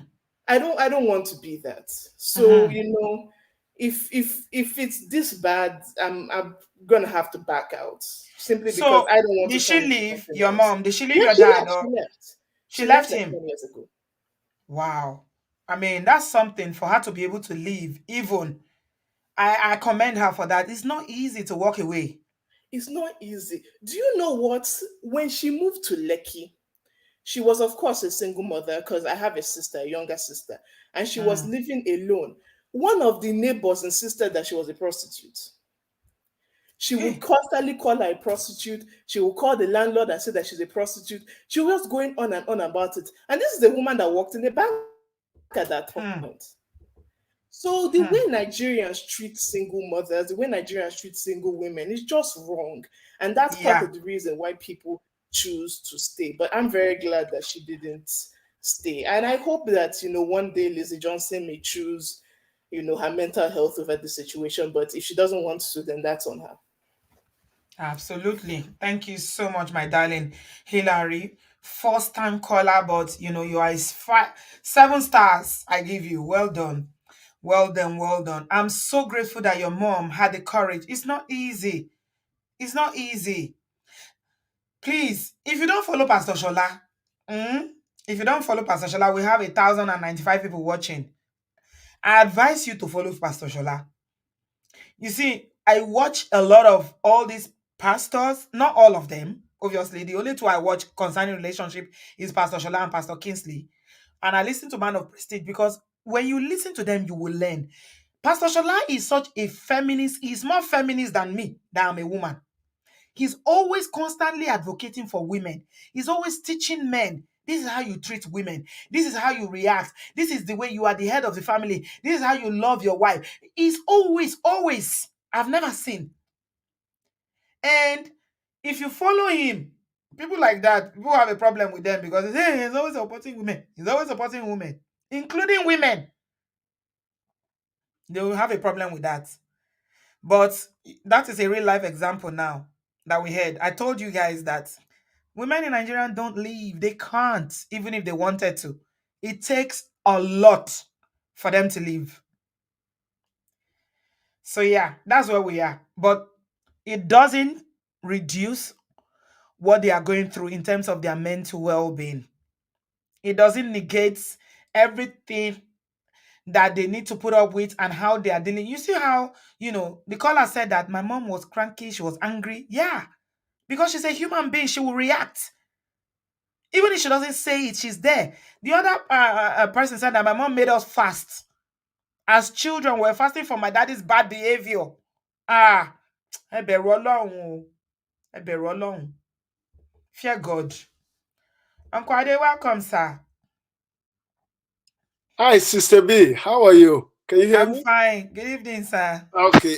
I don't want to be that. So, Mm-hmm. if it's this bad, I'm gonna have to back out simply because So I don't want did to she turn into leave something your else. mom? Did she leave Yeah, your she dad left. She or left. she She left left like him? 10 years ago. Wow. I mean, that's something for her to be able to leave. Even I commend her for that. It's not easy to walk away. It's not easy. Do you know what? When she moved to Lekki, she was, of course, a single mother because I have a sister, a younger sister, and she was Mm. living alone. One of the neighbors insisted that she was a prostitute. She would Hey. constantly call her a prostitute. She would call the landlord and say that she's a prostitute. She was going on and on about it. And this is the woman that worked in the bank at that Hmm. point. So the way Hmm. Nigerians treat single mothers, the way Nigerians treat single women is just wrong. And that's part Yeah. of the reason why people choose to stay. But I'm very glad that she didn't stay. And I hope that, one day Lizzie Johnson may choose, her mental health over the situation. But if she doesn't want to, then that's on her. Absolutely. Thank you so much, my darling Hillary. First time caller, but you are 7 stars. I give you. Well done. Well done. Well done. I'm so grateful that your mom had the courage. It's not easy. It's not easy. Please, if you don't follow Pastor Shola, mm, if you don't follow Pastor Shola, we have 1,095 people watching. I advise you to follow Pastor Shola. You see, I watch a lot of all these pastors, not all of them. Obviously, the only two I watch concerning relationship is Pastor Shola and Pastor Kingsley. And I listen to Man of Prestige because when you listen to them, you will learn. Pastor Shola is such a feminist. He's more feminist than me, that I'm a woman. He's always constantly advocating for women. He's always teaching men. This is how you treat women. This is how you react. This is the way you are the head of the family. This is how you love your wife. He's always, always. I've never seen. And if you follow him, people like that, people have a problem with them because they say, "Hey, he's always supporting women. He's always supporting women, including women." They will have a problem with that. But that is a real life example now that we had. I told you guys that women in Nigeria don't leave. They can't, even if they wanted to. It takes a lot for them to leave. So yeah, that's where we are. But it doesn't reduce what they are going through in terms of their mental well-being. It doesn't negate everything that they need to put up with and how they are dealing. You see how, the caller said that my mom was cranky, she was angry. Yeah, because she's a human being, she will react. Even if she doesn't say it, she's there. The other person said that my mom made us fast. As children, we're fasting for my daddy's bad behavior. Ah, ẹ bẹ̀rù Ọlọ́run o. Ẹ bẹ̀rù Ọlọ́run. Fear God. Uncle Ade, welcome, sir. Hi, Sister B. How are you? Can you hear I'm me? fine. Good evening, sir. Okay.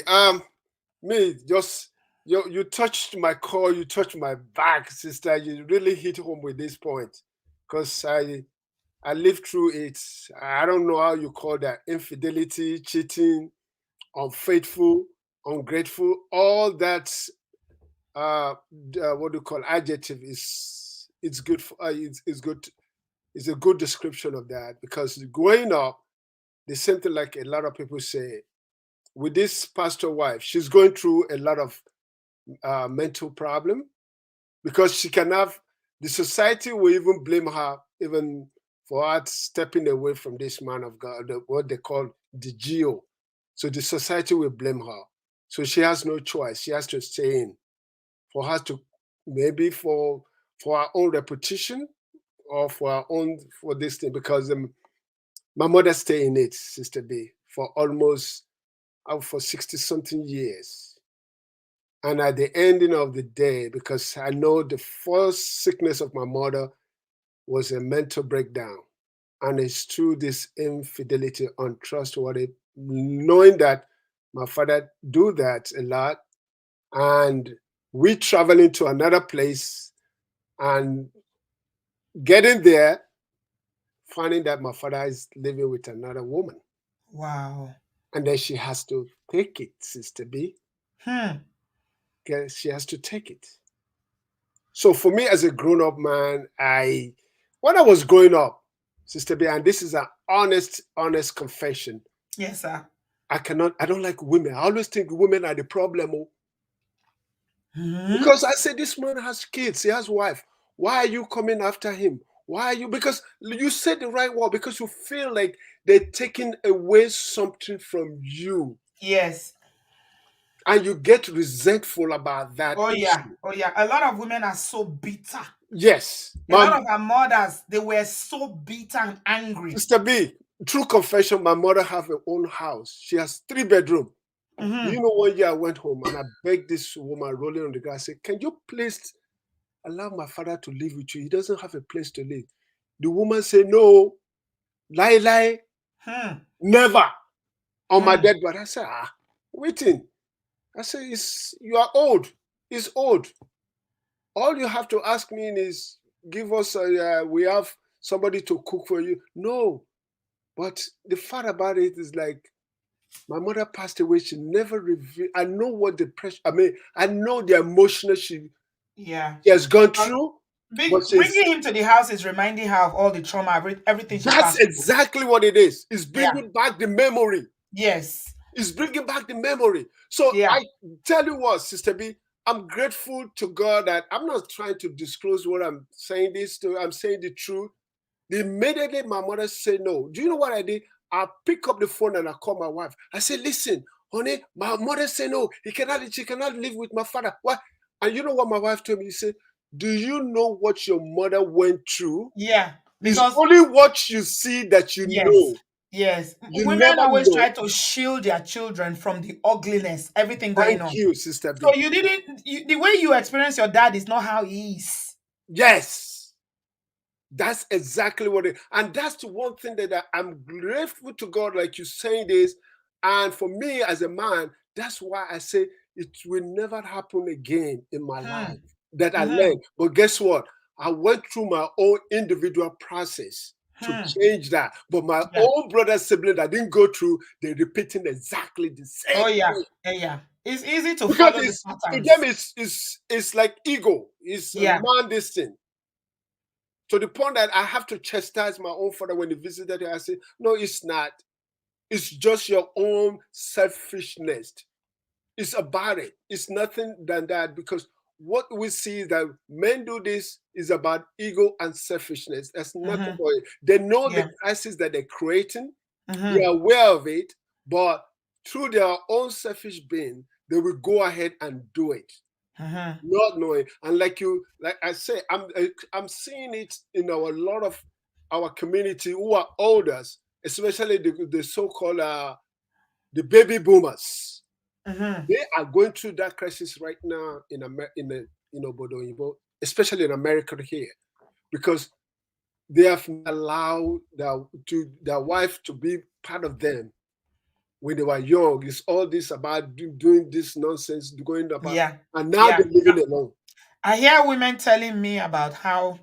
Me just you touched my core. You touched my back, sister. You really hit home with this point, because I lived through it. I don't know how you call that: infidelity, cheating, unfaithful, ungrateful. All that. What do you call adjective is? It's good for. It's good. It's a good description of that, because growing up, the same thing like a lot of people say with this pastor wife, she's going through a lot of mental problem, because she can have, the society will even blame her even for her stepping away from this man of God, what they call the geo. So the society will blame her. So she has no choice. She has to stay in for her to, maybe for her own reputation, or for this thing, because my mother stayed in it, Sister B, for almost for 60 something years. And at the ending of the day, because I know the first sickness of my mother was a mental breakdown. And it's through this infidelity, untrustworthy, knowing that my father do that a lot. And we traveling to another place and getting there, finding that my father is living with another woman. Wow. And then she has to take it, Sister B. Hmm. She has to take it. So for me as a grown-up man, when I was growing up, Sister B, and this is an honest confession, Yes, sir. I don't like women. I always think women are the problem. Hmm. Because I say, this man has kids, he has wife. Why are you coming after him? Why are you? Because you said the right word. Because you feel like they're taking away something from you, Yes. and you get resentful about that Oh yeah. issue. Oh yeah. A lot of women are so bitter. Yes, A my lot of our mothers, they were so bitter and angry. Sister B. True confession. My mother have her own house. She has 3 bedrooms. Do you Mm-hmm. know, one year I went home and I begged this woman rolling on the ground. I said, "Can you please allow my father to live with you? He doesn't have a place to live." The woman said, "No, lie, Hmm. never on my Hmm. dead body." I said, waiting. I said, you are old. It's old. All you have to ask me is give us we have somebody to cook for you. No, but the fact about it is like my mother passed away. She never revealed. I know what the pressure. I mean, I know the emotional Yeah. she has gone Because through, but she's bringing him to the house is reminding her of all the trauma, everything she that's passed through. exactly what it is. It's Yeah. bringing back the memory. Yes. It's bringing back the memory. So Yeah. I tell you what, Sister B, I'm grateful to God that I'm not trying to disclose what I'm saying this to. I'm saying the truth. Immediately my mother said no. Do you know what I did? I pick up the phone and I call my wife. I said, "Listen, honey, my mother said no. She cannot live with my father." What? And you know what my wife told me? She said, "Do you know what your mother went through? Yeah. It's Because only what you see that you yes. know. Yes. You Women never always know." try to shield their children from the ugliness, everything going Thank on. you, Sister So B. you didn't the way you experience your dad is not how he is. Yes. That's exactly what it, and that's the one thing that I'm grateful to God, like you saying this. And for me as a man, that's why I say it will never happen again in my Hmm. life that I Mm-hmm. learned. But guess what? I went through my own individual process to Hmm. change that. But my Yeah. own brother sibling that didn't go through, they're repeating exactly the Oh same yeah. thing. Yeah. It's easy to Because follow the it's to them, patterns. it's like ego. It's a Yeah. man this thing. To the point that I have to chastise my own father when he visited her. I say, "No, it's not. It's just your own selfishness. It's about it. It's nothing than that." Because what we see is that men do this is about ego and selfishness. That's nothing Mm-hmm. but it. They know the Yeah. crisis that they're creating. They Mm-hmm. are aware of it, but through their own selfish being, they will go ahead and do it Mm-hmm. not knowing. And like I say, I'm seeing it in our lot of our community who are elders, especially the so-called the baby boomers. Mm-hmm. They are going through that crisis right now in Obodo, especially in America here, because they have not allowed their wife to be part of them when they were young. It's all this about doing this nonsense, going about, Yeah. and now Yeah. they're living alone. I hear women telling me about how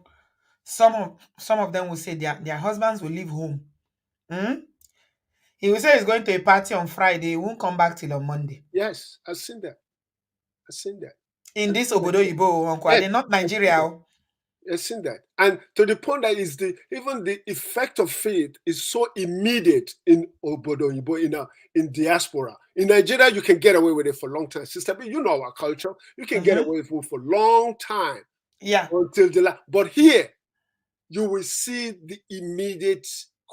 some of them will say their husbands will leave home. Hmm? He will say he's going to a party on Friday. He won't come back till on Monday. Yes, I've seen that. I've seen that. In I've this seen that. Obodo Ibo, Uncle Yes, Ade, not I've seen Nigeria. that. Oh. I've seen that. And to the point that is even the effect of faith is so immediate in Obodo Ibo, in diaspora. In Nigeria, you can get away with it for a long time. Sister B, you know our culture. You can get Mm-hmm. away with it for a long time Yeah. until the last. But here, you will see the immediate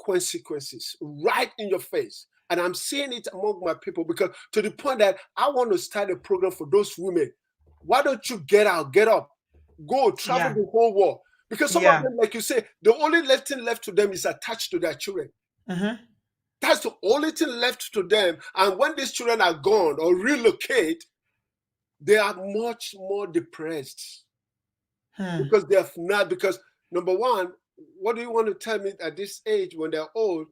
consequences right in your face. And I'm seeing it among my people because to the point that I want to start a program for those women. Why don't you get out, get up, go travel Yeah. the whole world? Because some of Yeah. them, like you say, the only thing left to them is attached to their children. Mm-hmm. That's the only thing left to them. And when these children are gone or relocate, they are much more depressed Hmm. because they have not, because number one, what do you want to tell me at this age when they're old?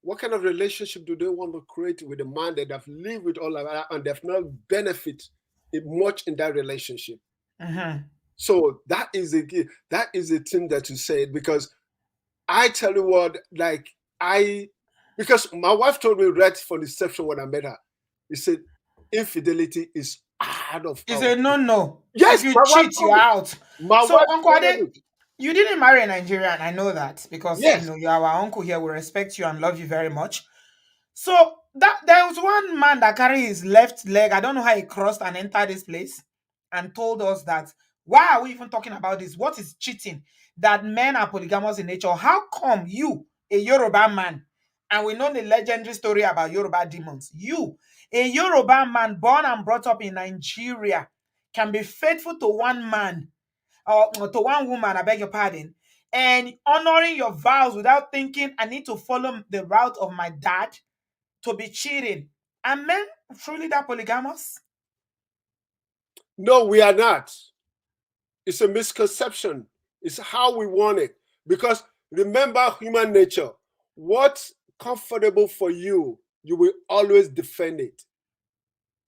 What kind of relationship do they want to create with a man that have lived with all of that and they've not benefit much in that relationship? Mm-hmm. So that is a thing that you said, because I tell you what, because my wife told me right from the inception when I met her, he said infidelity is out of It's our. a no. If Yes, you my wife cheat, you're told me. out. My So, wife Uncle told Ade, me. you didn't marry a Nigerian. I know that because Yes. you're our uncle here. We respect you and love you very much. So that there was one man that carried his left leg. I don't know how he crossed and entered this place and told us that why are we even talking about this? What is cheating? that men are polygamous in nature, how come you, a Yoruba man, and we know the legendary story about Yoruba demons, you, a Yoruba man born and brought up in Nigeria, can be faithful to one man or to one woman, I beg your pardon, and honoring your vows without thinking, I need to follow the route of my dad to be cheating? Are men truly that polygamous? No, we are not. It's a misconception. It's how we want it. Because remember human nature. What's comfortable for you, you will always defend it.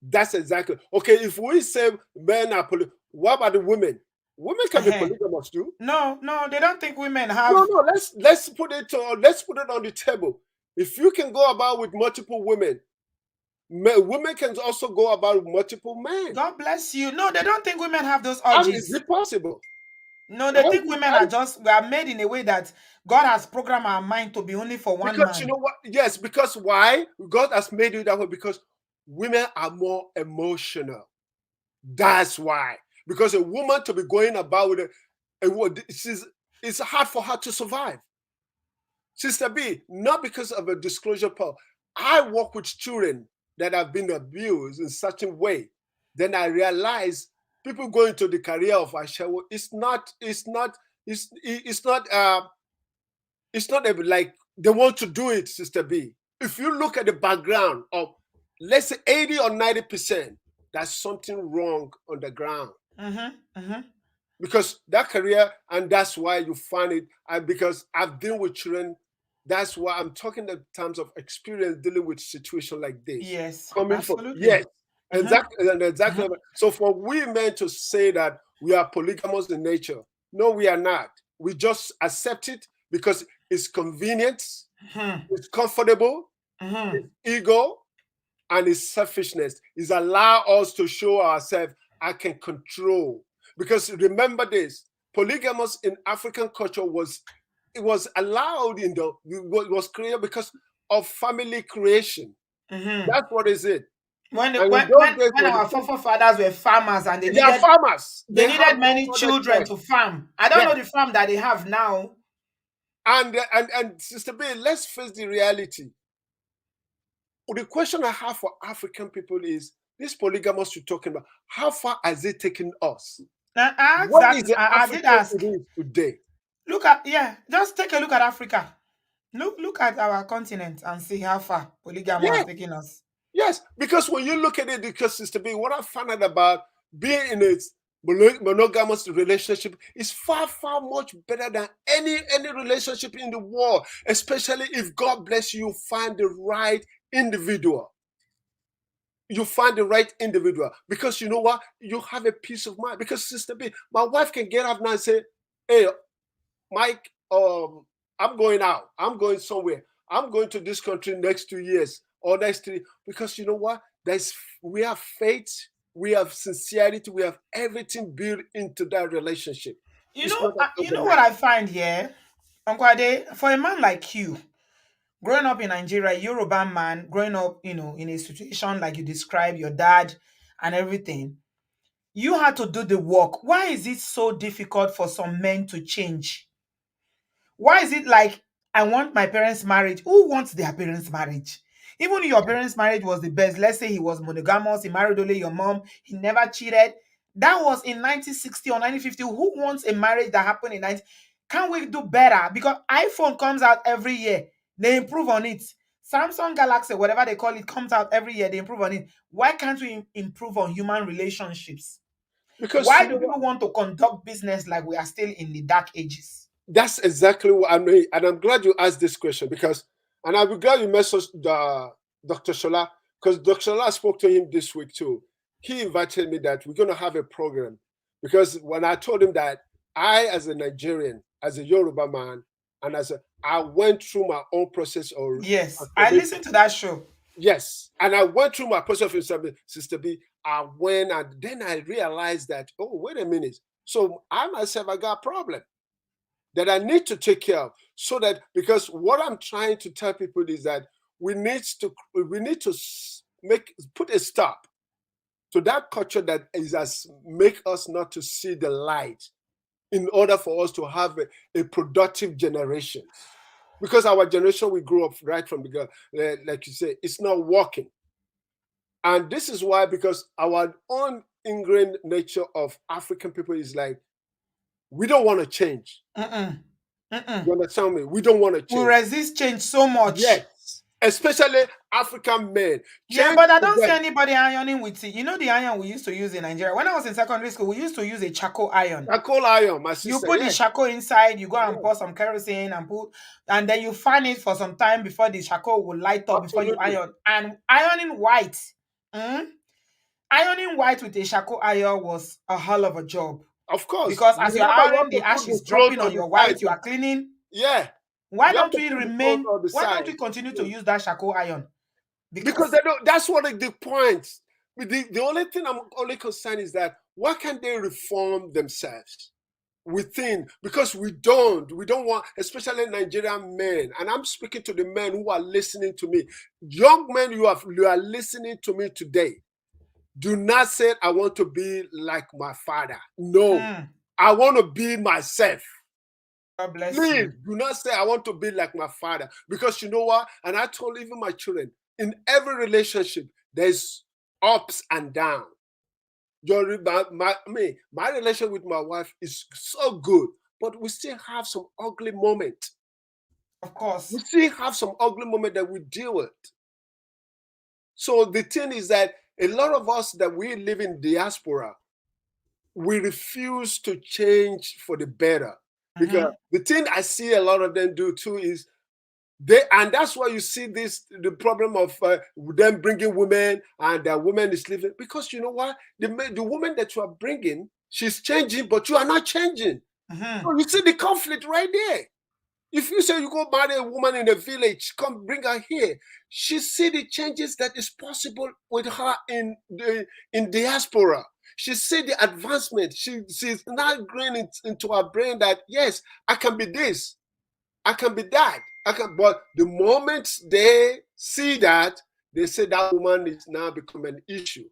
That's exactly. Okay, if we say men are what about the women? Women can be polygamous too. No, they don't think women have. No. Let's put it on the table. If you can go about with multiple women, women can also go about with multiple men. God bless you. No, they don't think women have those How urges. is it possible? No, they think women we are made in a way that God has programmed our mind to be only for one because man. you know what? Yes, because why? God has made it that way because women are more emotional. That's why. Because a woman to be going about with it's hard for her to survive. Sister B, not because of a disclosure power. I work with children that have been abused in such a way. Then I realize people go into the career of Ashawo. It's not like they want to do it, Sister B. If you look at the background of, let's say 80 or 90%, that's something wrong on the ground. Because that career, and that's why you find it, and because I've dealt with children, that's why I'm talking in terms of experience dealing with situations like this. Yes, coming absolutely. from yes, exactly. So for we men to say that we are polygamous in nature, no, we are not. We just accept it because it's convenient, it's comfortable, it's ego, and it's selfishness. It's allow us to show ourselves I can control. Because remember this, polygamous in African culture was allowed was created because of family creation. That's what is it. When our forefathers were farmers and they needed farmers, they needed many children to farm. I don't know the farm that they have now. And Sister B, let's face the reality. The question I have for African people is, this polygamous you're talking about, how far has it taken us? What is the African today? Just take a look at Africa. Look at our continent and see how far polygamy has taken us. Yes, because when you look at it, because Sister B, what I found out about being in a monogamous relationship is far much better than any relationship in the world, especially if God bless you, find the right individual. You find the right individual, because you know what? You have a peace of mind. Because Sister B, my wife can get up now and say, hey, Mike, I'm going out. I'm going somewhere. I'm going to this country next 2 years or next 3. Because you know what? We have faith, we have sincerity, we have everything built into that relationship. You know what I find here, Uncle Ade, for a man like you, growing up in Nigeria, Yoruba man, growing up, in a situation like you described, your dad and everything, you had to do the work. Why is it so difficult for some men to change? Why is it like, I want my parents' marriage? Who wants their parents' marriage? Even if your parents' marriage was the best, let's say he was monogamous, he married only your mom, he never cheated. That was in 1960 or 1950. Who wants a marriage that happened in 19? Can we do better? Because iPhone comes out every year. They improve on it. Samsung Galaxy, whatever they call it, comes out every year. They improve on it. Why can't we improve on human relationships? Because why do people want to conduct business like we are still in the dark ages? That's exactly what I mean. And I'm glad you asked this question, because, and I'll be glad you messaged Dr. Shola, because Dr. Shola spoke to him this week too. He invited me that we're going to have a program, because when I told him that I, as a Nigerian, as a Yoruba man, and I went through my own process of... Yes, I listened to that show. Yes, and I went through my process of Sister B. I went, and then I realized that, oh, wait a minute. So I myself, I got a problem that I need to take care of, so that, because what I'm trying to tell people is that we need to put a stop to that culture that make us not to see the light. in order for us to have a productive generation. Because our generation, we grew up right from the like you say, it's not working. And this is why, because our own ingrained nature of African people is like, we don't want to change. You understand me? We don't want to change. We resist change so much. Yes. Especially African men. Yeah, Change but I don't see them. anybody ironing with it. You know the iron we used to use in Nigeria? When I was in secondary school, we used to use a charcoal iron. Charcoal iron, my sister. You put the charcoal inside, you go and pour some kerosene and then you fan it for some time before the charcoal will light up before you iron. And ironing white with a charcoal iron was a hell of a job. Of course. Because as you're ironing, the ash is dropping on your white, you are cleaning. Yeah. Why don't we continue to use that charcoal iron? Because that's what the point. The only thing I'm only concerned is that why can't they reform themselves within? Because we don't want, especially Nigerian men, and I'm speaking to the men who are listening to me. Young men, you are listening to me today. Do not say, I want to be like my father. No, I want to be myself. God bless Please you. do not say, I want to be like my father. Because you know what? And I told even my children, in every relationship, there's ups and downs. My relationship with my wife is so good, but we still have some ugly moments. Of course. We still have some ugly moments that we deal with. So the thing is that a lot of us that we live in diaspora, we refuse to change for the better. Because the thing I see a lot of them do too is and that's why you see the problem of them bringing women and the woman is leaving. Because you know what? The woman that you are bringing, she's changing, but you are not changing. So you see the conflict right there. If you say you go marry a woman in a village, come bring her here, she see the changes that is possible with her in diaspora. She see the advancement. She's now growing into her brain that yes, I can be this, I can be that, But the moment they see that, they say that woman is now become an issue.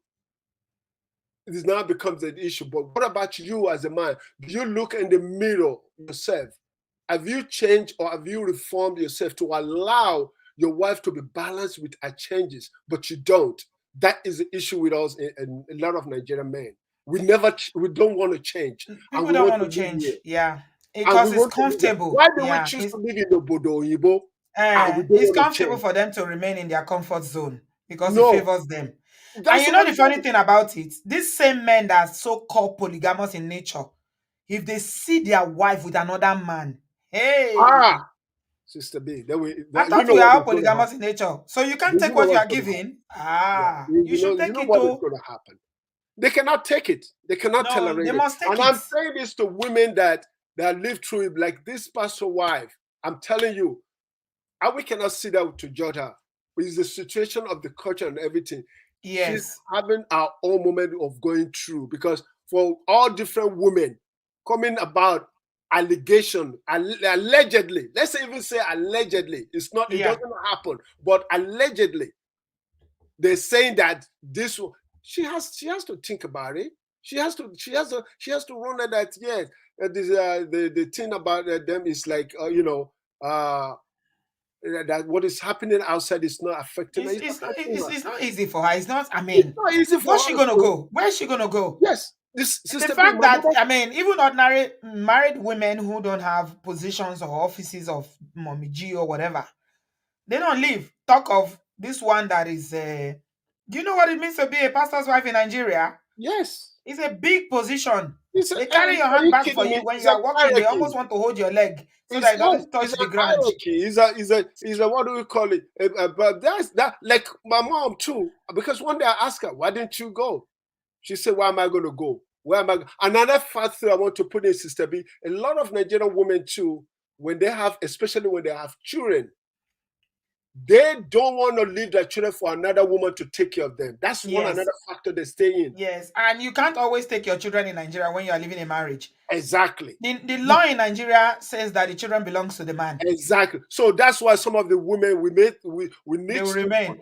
It is now becomes an issue. But what about you as a man? Do you look in the mirror yourself? Have you changed or have you reformed yourself to allow your wife to be balanced with her changes? But you don't. That is the issue with us and a lot of Nigerian men. We don't want to change. People don't want to change. Yeah. Because it's comfortable. Why do we choose to live in obodooyinbo? It's comfortable for them to remain in their comfort zone because it favors them. And you know the funny thing about it? These same men that are so-called polygamous in nature, if they see their wife with another man, hey. Sister B, I thought we are all polygamous in nature. So you can't take what you are giving. You should take it. What is going to happen? They cannot take it. They cannot tolerate it. They must take it. I'm saying this to women that live through it, like this pastor wife. I'm telling you, we cannot sit down to judge her. It's the situation of the culture and everything. Yes. She's having our own moment of going through, because for all different women coming about allegation, allegedly, let's even say allegedly, it doesn't happen, but allegedly, they're saying that this, she has to think about it. She has to run at that. Yes, the thing about them is like that what is happening outside is not affecting her. It's not easy for her. It's not. I mean, it's not easy for her. Where's she gonna go? Where's she gonna go? Yes. The fact that even ordinary married women who don't have positions or offices of mommy G or whatever, they don't leave. Talk of this one that is. Do you know what it means to be a pastor's wife in Nigeria? Yes. It's a big position. They carry your hand back for you when you are walking. They almost want to hold your leg so that it doesn't touch the ground. It's a what do we call it? But that's that. Like my mom too. Because one day I asked her, "Why didn't you go?" She said, "Why am I going to go? Where am I?" Another factor I want to put in, Sister B. A lot of Nigerian women too, especially when they have children, they don't want to leave their children for another woman to take care of them. That's another factor they stay in. Yes, and you can't always take your children in Nigeria when you are living a marriage. Exactly. The law in Nigeria says that the children belongs to the man. Exactly. So that's why some of the women we need to remain.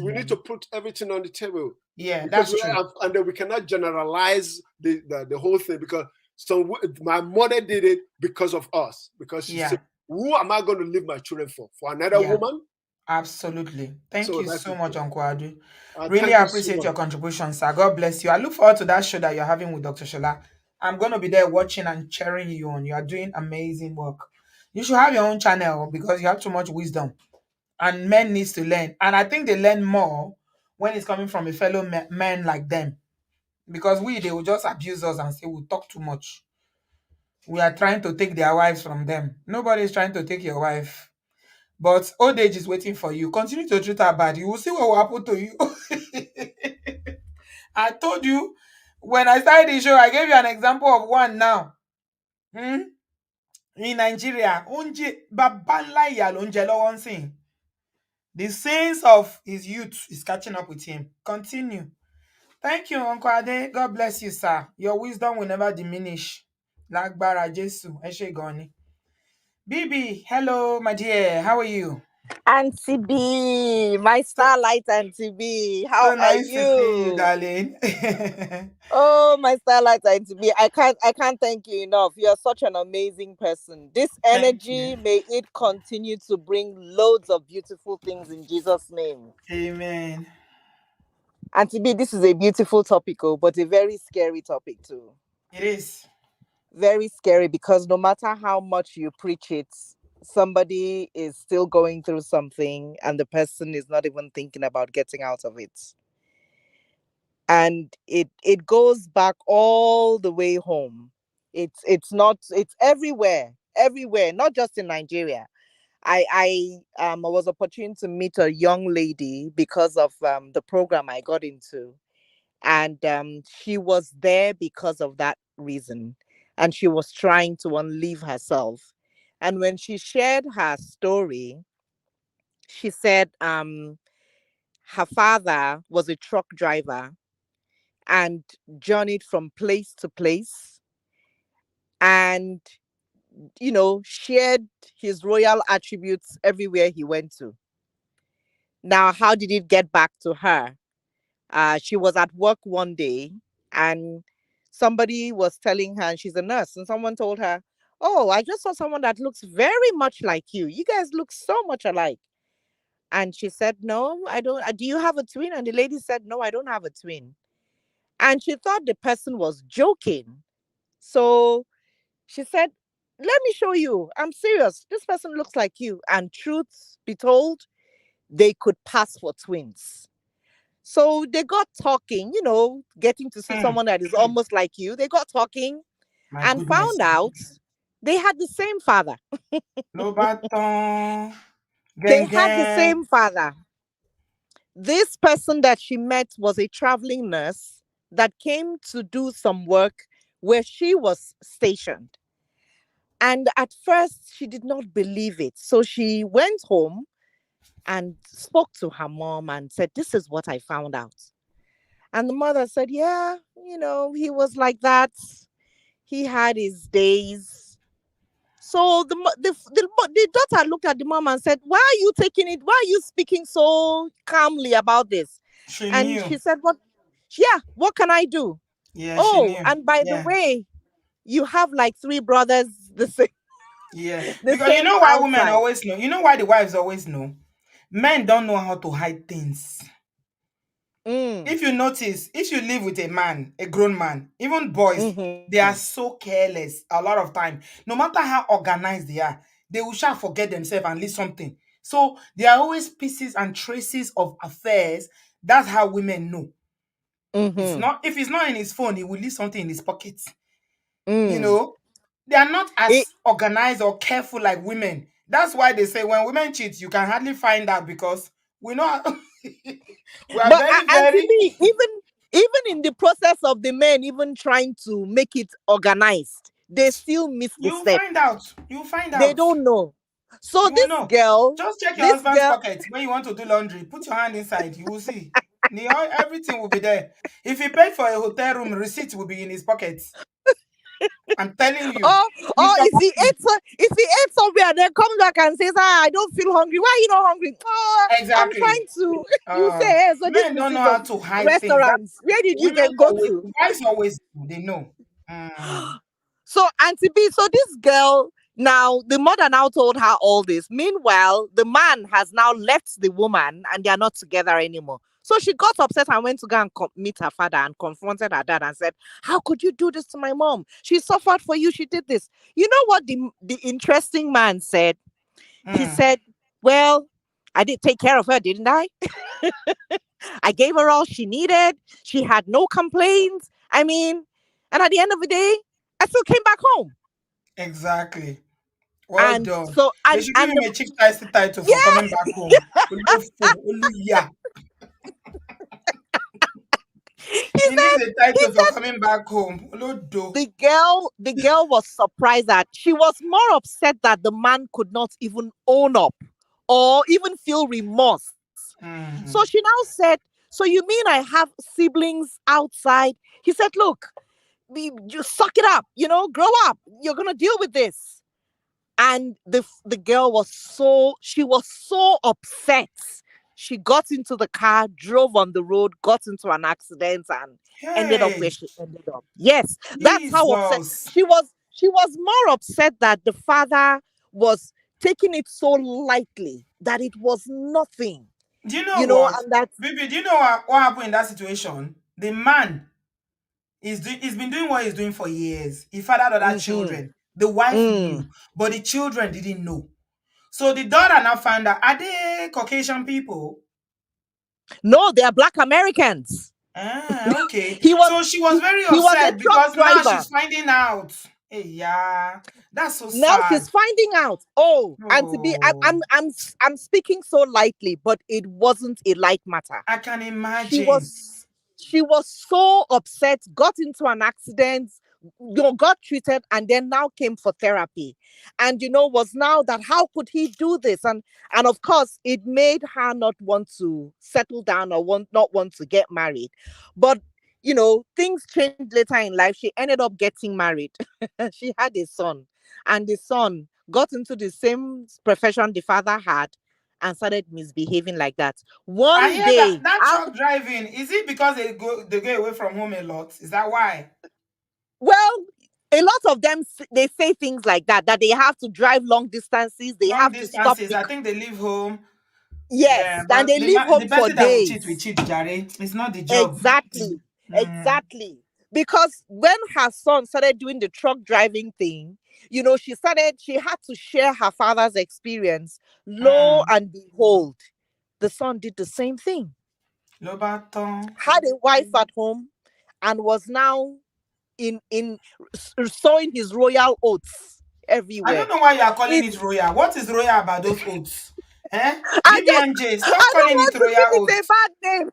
We need to put everything on the table. Yeah, that's true. And then we cannot generalize the whole thing, because So my mother did it because of us, because she said, who am I going to leave my children for? For another woman? Absolutely. Thank So you that's so it. much, Uncle Adu. Really Thank you so appreciate your much. contribution, sir. God bless you. I look forward to that show that you're having with Dr. Shola. I'm going to be there watching and cheering you on. You are doing amazing work. You should have your own channel because you have too much wisdom. And men needs to learn. And I think they learn more when it's coming from a fellow man like them. Because they will just abuse us and say we talk too much. We are trying to take their wives from them. Nobody is trying to take your wife. But old age is waiting for you. Continue to treat her bad. You will see what will happen to you. I told you when I started the show, I gave you an example of one now. In Nigeria, the sins of his youth is catching up with him. Continue. Thank you, Uncle Ade. God bless you, sir. Your wisdom will never diminish. Lágbára Jésù. Ẹ ṣé gan ni. Bibi, hello, my dear. How are you? Auntie B, my So, starlight Auntie B. How so are nice to see you, you? darling. Oh, my starlight Auntie B. I can't thank you enough. You're such an amazing person. This Thank you. energy, may it continue to bring loads of beautiful things in Jesus' name. Amen. Auntie B, this is a beautiful topic, but a very scary topic too. It is. Very scary because no matter how much you preach it, somebody is still going through something and the person is not even thinking about getting out of it. And it goes back all the way home. It's everywhere, not just in Nigeria. I was opportune to meet a young lady because of the program I got into, and she was there because of that reason, and she was trying to unleash herself. And when she shared her story, she said her father was a truck driver and journeyed from place to place, and shared his royal attributes everywhere he went to. Now, how did it get back to her? She was at work one day, and somebody was telling her, and she's a nurse, and someone told her, "Oh, I just saw someone that looks very much like you. You guys look so much alike." And she said, "No, I don't. Do you have a twin?" And the lady said, "No, I don't have a twin." And she thought the person was joking. So she said, "Let me show you. I'm serious. This person looks like you." And truth be told, they could pass for twins. So they got talking, getting to see someone that is almost like you. They got talking My and goodness. found out they had the same father. Lobaton. They Gang had the gang. same father. This person that she met was a traveling nurse that came to do some work where she was stationed. And at first, she did not believe it. So she went home and spoke to her mom and said, "This is what I found out." And the mother said, "Yeah, he was like that. He had his days." So the daughter looked at the mom and said, "Why are you taking it? Why are you speaking so calmly about this?" She And knew. she said, "What? Yeah, what can I do? Yeah, she Oh, knew. and by the Yeah. way, you have like three brothers the same, Yeah. the Because you same know why women outside." always know? You know why the wives always know? Men don't know how to hide things. Mm, If you notice, if you live with a man, a grown man, even boys, mm-hmm, they are so careless a lot of time. No matter how organized they will shall forget themselves and leave something. So there are always pieces and traces of affairs. That's how women know. It's mm-hmm, not if it's not in his phone, he will leave something in his pocket. You mm. know, they are not It, as organized or careful like women. That's why they say when women cheat, you can hardly find out because we know we are but very, Auntie very. B, even in the process of the men even trying to make it organized, they still miss the You'll step. find out. You'll find They out. don't know. So You will know. Just check your this husband's girl, pocket when you want to do laundry. Put your hand inside. You will see. Everything will be there. If he paid for a hotel room, receipt will be in his pocket. I'm telling you. or With your if he ate somewhere and then comes back and says, "Ah, I don't feel hungry. Why are you not hungry?" "Oh, I'm exactly. trying to." You say, "Hey, so this Men don't know receipt how of to hide things. That restaurants, where did you women get go always, to?" wives always know. They know. Mm. So Auntie B, so this girl now, the mother now told her all this. Meanwhile, the man has now left the woman and they are not together anymore. So she got upset and went to go and meet her father and confronted her dad and said, "How could you do this to my mom? She suffered for you. She did this." You know what the interesting man said? He Mm, said, "Well, I did take care of her, didn't I? I gave her all she needed. She had no complaints. I mean, and at the end of the day, I still came back home." exactly. Well And done. so They should give and him the a chief title for yeah, coming back home. Olofo, Oluya. he He needs said a he title for said coming back home. Olodo. the girl was surprised that she was more upset that the man could not even own up or even feel remorse. So she Mm. now said, "So you mean I have siblings outside?" He said, "Look, you suck it up, grow up. You're gonna deal with this." And the girl was so upset. She got into the car, drove on the road, got into an accident, and ended up where Hey, she ended up. Yes, that's how upset Jesus. she was more upset that the father was taking it so lightly, that it was nothing, Do you know what? and that. Baby, do you know what happened in that situation? The man he's been doing what he's doing for years. He fathered other Mm-hmm. children. The wife Mm. knew, but the children didn't know. So the daughter now found out, are they Caucasian people? No, they are Black Americans. Ah, okay. He was So she was he, very he was a upset truck because now driver. she's finding out. Hey, yeah, that's so Now sad. she's finding out. Oh, and to be, Oh, I'm speaking so lightly, but it wasn't a light matter. I can She imagine. was, she was so upset. Got into an accident. Got treated, and then now came for therapy, and was now that how could he do this, and of course it made her not want to settle down or not want to get married, but things changed later in life. She ended up getting married. She had a son, and the son got into the same profession the father had and started misbehaving like that. I One hear that day, that out, truck driving, is it because they go away from home a lot? Is that why? well, a lot of them they say things like that they have to drive long distances, they Long have to stop distances, I think they leave home. Yeah, yes, and but they leave the home for person that will cheat will days. cheat, Jare. It's not the job. Exactly. Mm, Exactly. Because when her son started doing the truck driving thing, she had to share her father's experience. Lo mm. and behold, the son did the same thing. Lobaton. Had a wife at home and was now in sowing his royal oaths I don't everywhere. know why you are calling It's it royal. What is royal about those oaths? Eh? I don't BBMJ, stop I don't calling it want to give royal it a oaths. bad name.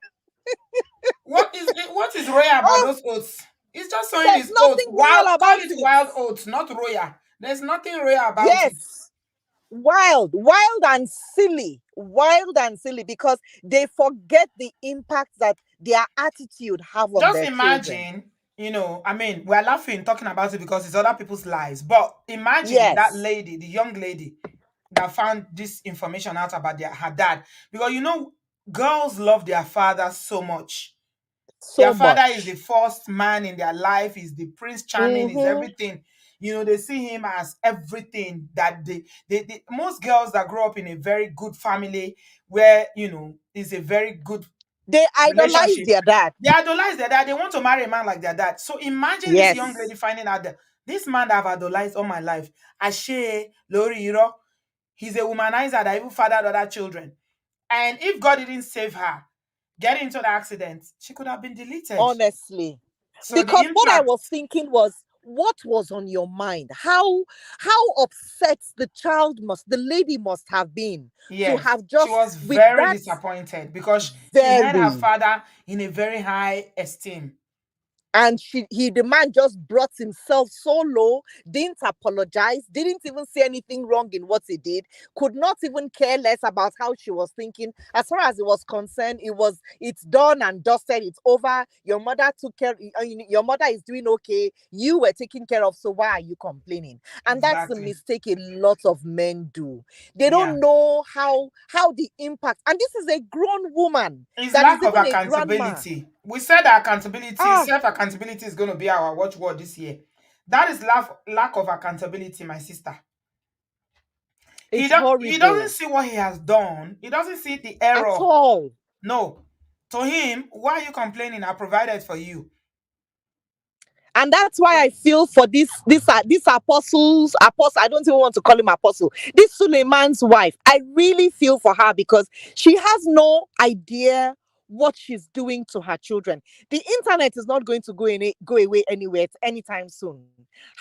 What is royal about Oh, those oaths? He's just showing there's his oaths. nothing Wild, royal call about it it. wild oaths, not royal. There's nothing royal about it. Yes. Wild and silly, because they forget the impact that their attitude have on Just their children. imagine, I mean, we're laughing talking about it because it's other people's lives. But imagine that Yes, lady, the young lady that found this information out about her dad. Because girls love their father so much. Their so father is the much. first man in their life, is the prince charming, is Mm-hmm. everything. They see him as everything that most girls that grow up in a very good family where, is a very good They idolize relationship. their dad. They idolize their dad. They want to marry a man like their dad. So imagine this young Yes, lady finding out that this man that I've idolized all my life, Ashe Lori Iro, he's a womanizer that even fathered other children. And if God didn't save her, get into the accident, she could have been deleted. honestly. So the Because what I impact, was thinking was, what was on your mind? How upset the lady must have been to yes, have she just was with very that. disappointed because she had her Very. father in a very high esteem. And the man just brought himself so low, didn't apologize, didn't even say anything wrong in what he did, could not even care less about how she was thinking. As far as it was concerned, it's done and dusted, it's over. Your mother took care, your mother is doing okay, you were taken care of, so why are you complaining? And that's the Exactly. mistake a lot of men do. They Yeah. don't know how the impact, and this is a grown woman It's that is lack of even a grandma. accountability. We said that accountability, Ah, self accountability is going to be our watchword this year. That is lack of accountability, my sister. It's He doesn't horrible. see what he has done. He doesn't see the At error. all. No. To him, why are you complaining? I provided for you. And that's why I feel for this apostle. I don't even want to call him apostle. This Suleiman's wife. I really feel for her because she has no idea what she's doing to her children. The internet is not going to go away anywhere anytime soon.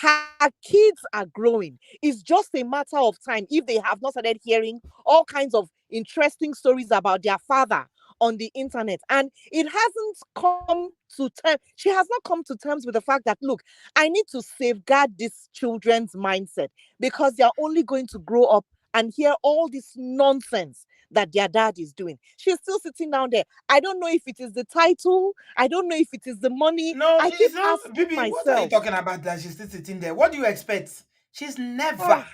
Her kids are growing. It's just a matter of time if they have not started hearing all kinds of interesting stories about their father on the internet. And it hasn't come to terms, she has not come to terms with the fact that, look, I need to safeguard these children's mindset because they're only going to grow up and hear all this nonsense that their dad is doing. She's still sitting down there. I don't know if it is the title, I don't know if it is the money. No, I keep it's not. asking Bibi, what are you myself, talking about that she's still sitting there? What do you expect? She's never ah,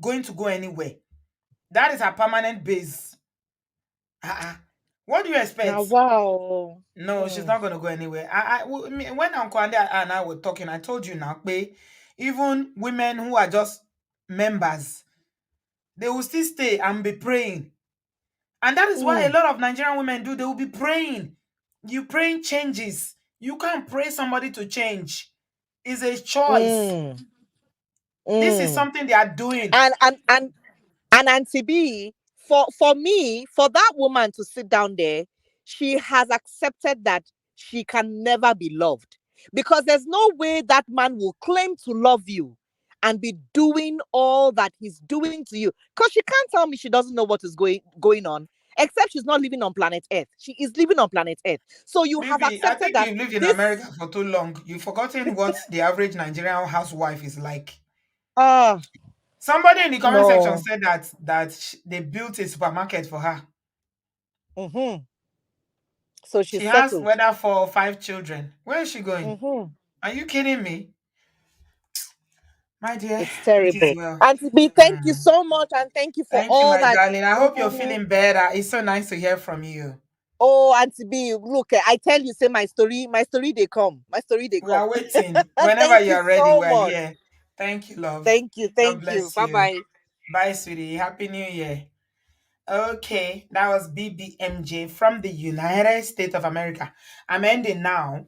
going to go anywhere. That is her permanent base. Uh-uh. What do you now expect? wow. No, she's Mm, not going to go anywhere. When Uncle and I were talking, I told you now, babe, even women who are just members, they will still stay and be praying. And that is why a mm, lot of Nigerian women do. They will be praying. You praying changes. You can't pray somebody to change. It's a choice. mm, This is mm. something they are doing. And Auntie B, for me, for that woman to sit down there, she has accepted that she can never be loved. Because there's no way that man will claim to love you and be doing all that he's doing to you. Because she can't tell me she doesn't know what is going on. Except she's not living on planet Earth. She is living on planet Earth. So you have Maybe I accepted think that you've lived in this America for too long. You've forgotten what the average Nigerian housewife is like. ah Somebody in the comment section no. said that they built a supermarket for her. Mm-hmm. So She she's has settled. whether 4 or 5 children. Where is she going? Mm-hmm. Are you kidding me? My dear, It's it is terrible. well. Auntie B, thank you Mm. so much and thank you for Thank you, all my that. darling. I hope you're Oh, feeling better. It's so nice to hear from you. oh, Auntie B, look, I tell you, say my story they come. My story they We come. are waiting. Whenever Thank you you are ready, so we are much. here. Thank you, love. Thank you. God Thank you. bless Bye you. bye. Bye, sweetie. Happy New Year. Okay, that was BBMJ from the United States of America. I'm ending now.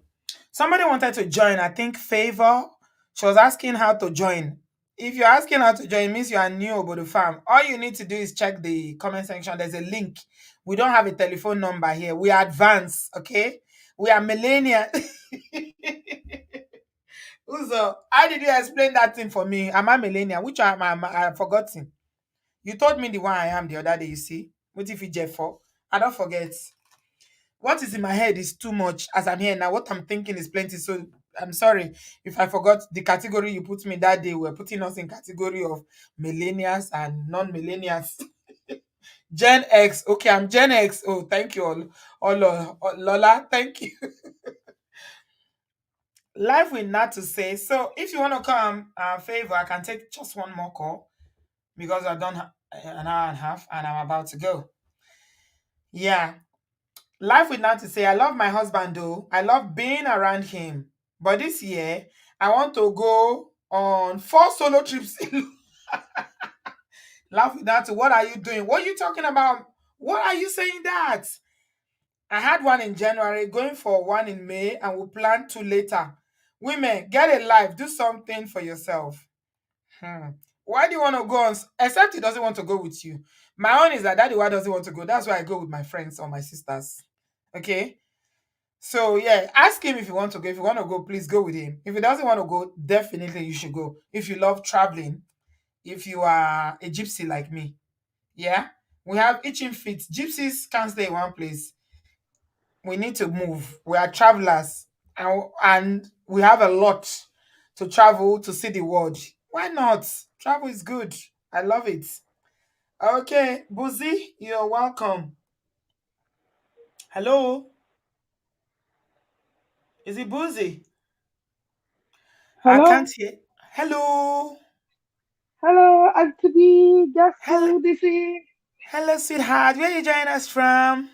Somebody wanted to join, I think Favor. She was asking how to join. If you're asking how to join, it means you are new about the farm. All you need to do is check the comment section. There's a link. We don't have a telephone number here. We are advanced, okay? We are millennial. Uzo, how did you explain that thing for me? Am I millennial? Which I've forgotten. You told me the one I am the other day, you see. What if you Jeff for? I don't forget. What is in my head is too much as I'm here now. What I'm thinking is plenty. So I'm sorry if I forgot the category you put me that day. We're putting us in category of millennials and non-millennials. Gen X. Okay, I'm Gen X. Oh, thank you all Lola. Thank you. Live with not to say. So if you want to come, Favor, I can take just one more call because I've done an hour and a half and I'm about to go. Yeah. Life with not to say, I love my husband though. I love being around him. But this year, I want to go on 4 solo trips. Laugh with that. What are you doing? What are you talking about? What are you saying that? I had one in January, going for one in May, and we'll plan 2 later. Women, get a life. Do something for yourself. Hmm. Why do you want to go on? Except he doesn't want to go with you. My own is that daddy, why doesn't want to go? That's why I go with my friends or my sisters. Okay? So yeah, ask him if you want to go. If you want to go, please go with him. If he doesn't want to go, definitely you should go. If you love traveling, if you are a gypsy like me, yeah, we have itching feet. Gypsies can't stay in one place. We need to move. We are travelers, and we have a lot to travel to see the world. Why not? Travel is good. I love it. Okay, Buzi, you're welcome. Hello, is it Buzi? I Hello, can't hear. Hello. hello, Anthony. Guess Hello. who this is? Hello, sweetheart. Where you joining us from?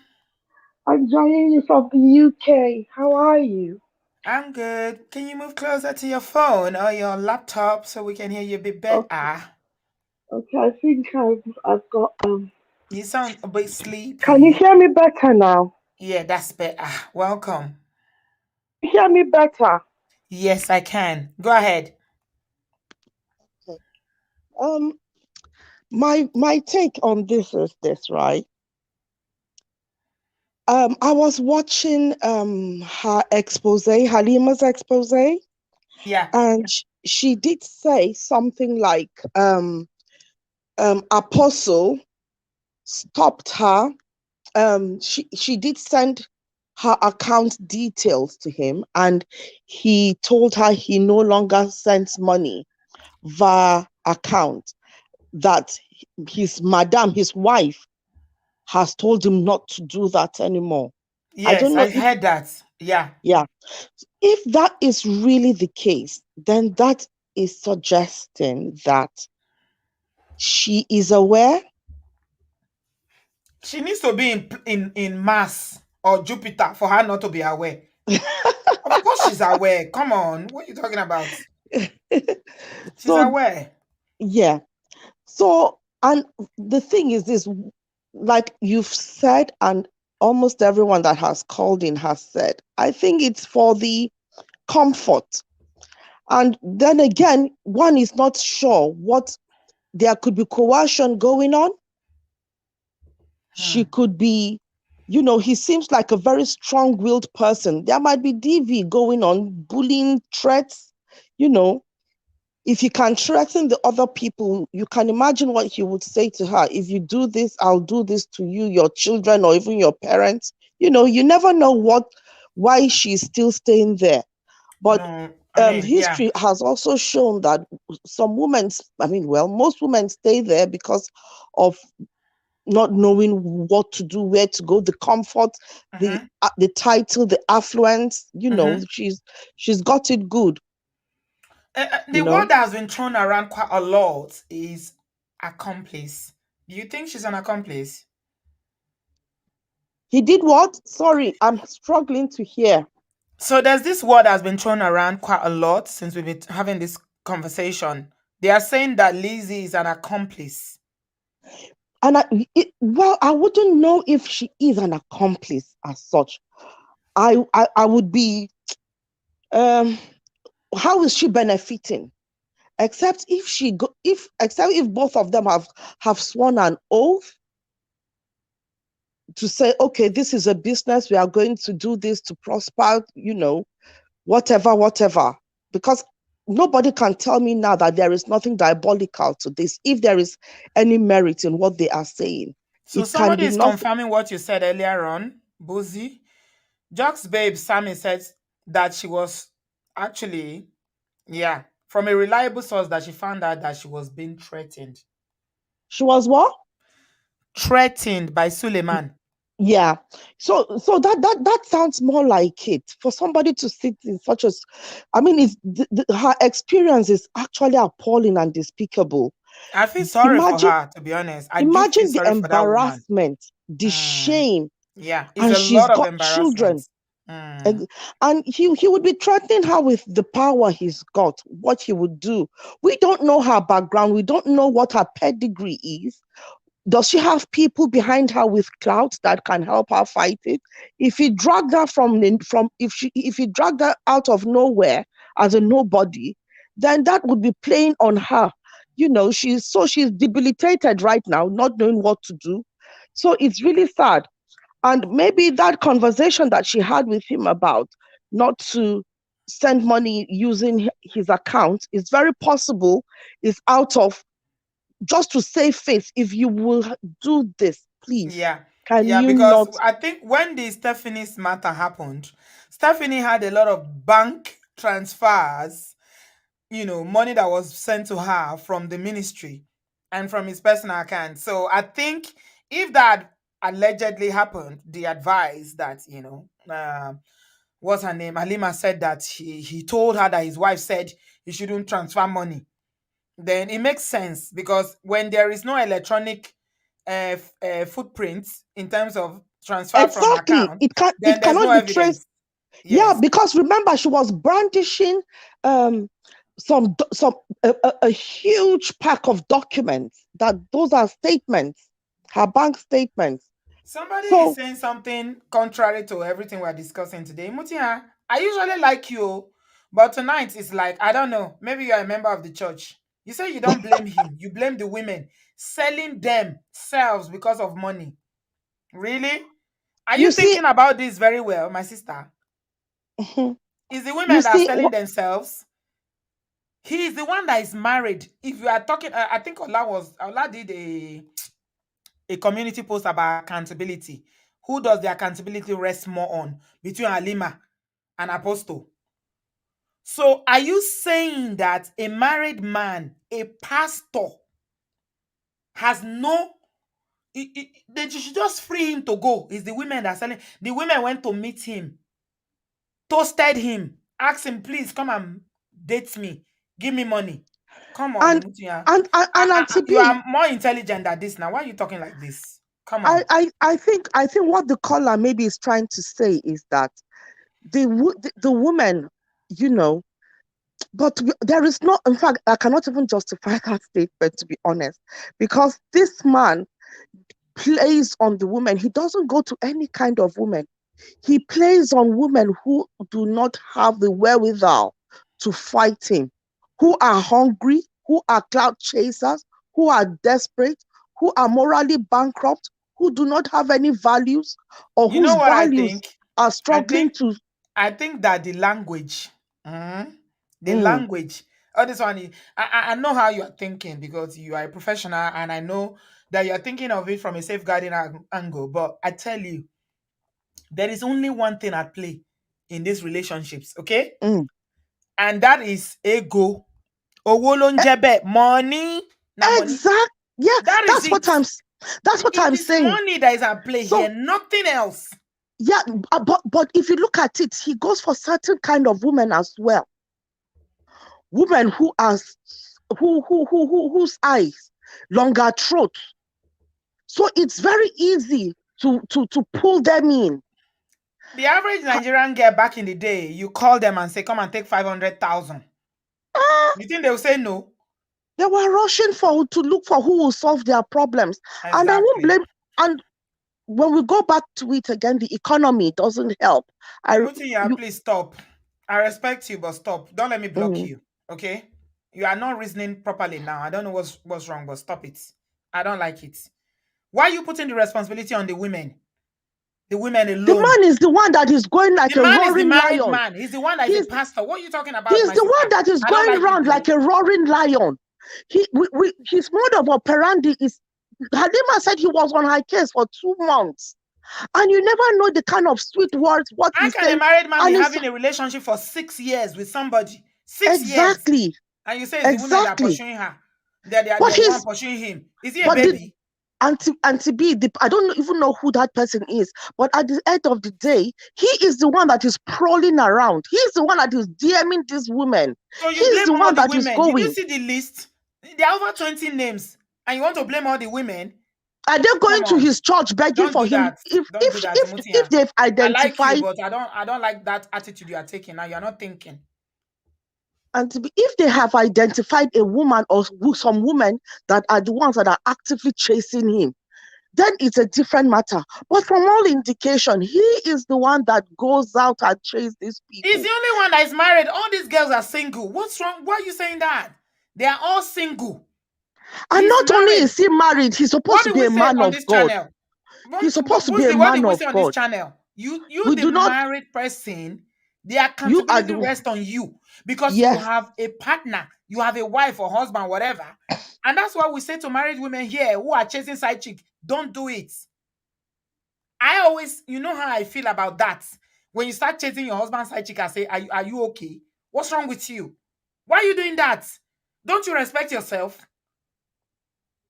I'm joining you from the UK. How are you? I'm good. Can you move closer to your phone or your laptop so we can hear you a bit Okay, better? okay. I think I've got You sound a bit Can you sleepy. hear me better now? Yeah, that's better. Welcome. Hear me better. Yes, I can. Go ahead. Um, my take on this is this, right? I was watching her expose, Halima's expose, Yeah. and she did say something like Apostle stopped her. She did send her account details to him, and he told her he no longer sends money via account, that his wife has told him not to do that anymore. I Yes, don't know I if, heard that. Yeah. yeah, if that is really the case, then that is suggesting that she is aware. She needs to be in Mars or Jupiter for her not to be aware. Of course she's aware. Come on. What are you talking about? She's So, aware. yeah. So, and the thing is this, like you've said, and almost everyone that has called in has said, I think it's for the comfort. And then again, one is not sure what, there could be coercion going on. She could be, he seems like a very strong willed person. There might be DV going on, bullying, threats, you know. If you can threaten the other people, you can imagine what he would say to her. If you do this, I'll do this to you, your children, or even your parents. You never know why she's still staying there. But No, I mean, yeah. history has also shown that some women, I mean, well, most women stay there because of not knowing what to do, where to go, the comfort, Mm-hmm. the title, the affluence. Mm-hmm. She's got it good. The You word know, that has been thrown around quite a lot is accomplice. Do you think she's an accomplice? he did what? Sorry, I'm struggling to hear. So there's this word that's been thrown around quite a lot since we've been having this conversation. They are saying that Lizzie is an accomplice. And well, I wouldn't know if she is an accomplice as such. I would be. Um, how is she benefiting? Except if both of them have sworn an oath to say, okay, this is a business, we are going to do this to prosper, whatever. Because nobody can tell me now that there is nothing diabolical to this. If there is any merit in what they are saying, So it can somebody be is nothing. confirming what you said earlier on, Boozy. Jock's babe Sammy said that she was actually, yeah, from a reliable source that she found out that she was being threatened. She was what? Threatened by Suleiman. Yeah. So that sounds more like it for somebody to sit in such a. I mean, her experience is actually appalling and despicable. I feel sorry for Imagine, her, to be honest. I do feel imagine the sorry for that woman. embarrassment, the Mm, shame, yeah, it's and a she's lot of got embarrassment. children. Mm, And he would be threatening her with the power he's got, what he would do. We don't know her background. We don't know what her pedigree is. Does she have people behind her with clout that can help her fight it? If he dragged her if he dragged her out of nowhere as a nobody, then that would be playing on her. She's debilitated right now, not knowing what to do. So it's really sad. And maybe that conversation that she had with him about not to send money using his account is very possible is out of just to save face. If you will do this, please, yeah, can yeah, you because not? I think when the Stephanie's matter happened, Stephanie had a lot of bank transfers, money that was sent to her from the ministry and from his personal account. So I think if that allegedly happened, the advice that, what's her name? Halima said that he told her that his wife said he shouldn't transfer money. Then it makes sense because when there is no electronic footprints in terms of transfer from Exactly. account, It then there's no cannot be traced. evidence. Yeah, Yes. because remember, she was brandishing a huge pack of documents. That those are statements, her bank statements. Somebody is So saying something contrary to everything we're discussing today. Mutia, I usually like you, but tonight it's like, I don't know, maybe you're a member of the church. You say you don't blame him, you blame the women selling themselves because of money. Really? Are you you see, thinking about this very well, my sister? mhm, Is the you women that are see, selling themselves? He is the one that is married. If you are talking, I think Ola did a community post about accountability. Who does the accountability rest more on between Halima and Apostle? So are you saying that a married man, a pastor, has no they should just free him to go? Is the women that are selling? The women went to meet him, toasted him, asked him, please come and date me, give me money. Come on, and Mutia. and Auntie You B, are more intelligent than this now. Why are you talking like this? Come I, on. I I think what the caller maybe is trying to say is that the woman, you know, but there is no, in fact, I cannot even justify that statement, to be honest, because this man plays on the woman. He doesn't go to any kind of woman. He plays on women who do not have the wherewithal to fight him, who are hungry, who are cloud chasers, who are desperate, who are morally bankrupt, who do not have any values, or You know whose what I values think? are I struggling think to. I think that the language, mhm, the Mm, language, oh, this one, I know how you are thinking because you are a professional, and I know that you are thinking of it from a safeguarding angle. But I tell you, there is only one thing at play in these relationships, okay? mm. And that is ego. Owó ló ń jẹ́ bẹ́ẹ̀. Money, na money. Exact. Yeah, That is that's what it. It I'm is saying. money that is at play here, So nothing else. yeah, but if you look at it, he goes for certain kind of women as well. Women who are whose eyes longer throat. So it's very easy to pull them in. The average Nigerian girl back in the day, you call them and say, come and take 500,000. Ah, You think they'll say no? they were rushing to look for who will solve their problems. And I won't Exactly. blame. And when we go back to it again, the economy doesn't help. Mutiya, please stop. I respect you, but stop. Don't let me block Mm, you. Okay? You are not reasoning properly now. I don't know what's wrong, but stop it. I don't like it. Why are you putting the responsibility on the women? The women the alone. man is the one that is going like The a man is the roaring married lion. man. He's the one that is a He's pastor. What are you talking about, he's my the sister? one that is I don't going like it around though. like a roaring lion. His mode of operandi is. Halima said he was on her case for 2 months, and you never know the kind of sweet words what How he can a says. married man be And it's having a relationship for 6 years with somebody? 6 years. exactly, And you say it's the women that are exactly. pursuing her. They're But the one he's pursuing him. Is he a but the baby? Auntie B, I don't even know who that person is. But at the end of the day, he is the one that is prowling around. He's the one that is DMing this woman. So you He's blame the all one the that is women. Did you going. see the list? There are over 20 names. And you want to blame all the women? Are they Come going to on. his church begging Don't for do him? that. If Don't do if that, if if Mutia. they've I like you, identified, but I don't like that attitude you are taking now. You're not thinking. and if they have identified a woman or some women that are the ones that are actively chasing him, then it's a different matter. But from all indication, he is the one that goes out and chases these He's people. the only one that is married. All these girls are single. What's wrong? Why are you saying that? They are all single. And He's not only is married. he married, he's supposed What to do be we a say man on of this God. channel? He's supposed to be a Buzi, what did man we of say on this God. channel? You We the do not, married person, the you are accountability the, rests on you because you yes, have a partner, you have a wife or husband, whatever. And that's why we say to married women here who are chasing side chick, don't do it. I always, you know how I feel about that. When you start chasing your husband's side chick and say, are you okay? What's wrong with you? Why are you doing that? Don't you respect yourself?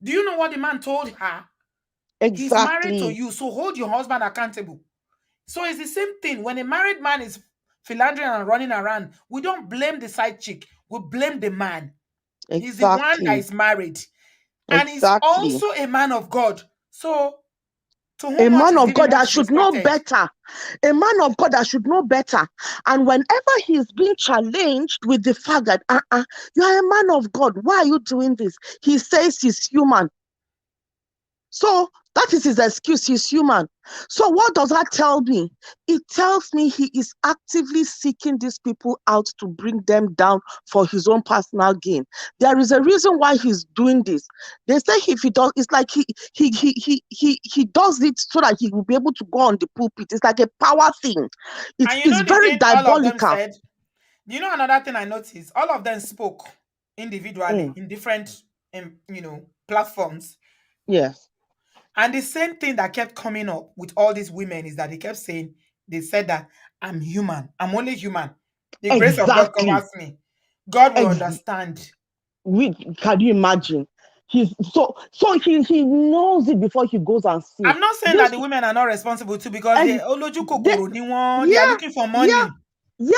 Do you know what the man told her? He's married to exactly, you, so hold your husband accountable. So it's the same thing. When a married man is philandering and running around, we don't blame the side chick. We blame the man. He's the one that exactly, is married. And he's exactly. also a man of God. So To A whom much man is of given, God much that is should know expected. better. A man of God that should know better. And whenever he's being challenged with the fact that, you are a man of God, why are you doing this? He says he's human. So that is his excuse. He's human. So what does that tell me? It tells me he is actively seeking these people out to bring them down for his own personal gain. There is a reason why he's doing this. They say if he does, it's like he does it so that he will be able to go on the pulpit. It's like a power thing. It And you is know the very thing all of them diabolical. said? You know another thing I noticed? All of them spoke individually in different platforms. Yes. And the same thing that kept coming up with all these women is that they said that I'm human. I'm only human. The grace of God Exactly. covers me. God will understand. Can you imagine? He knows it before he goes and see. I'm not saying that This the women are not responsible too, because and they, they are yeah, looking for yeah, money.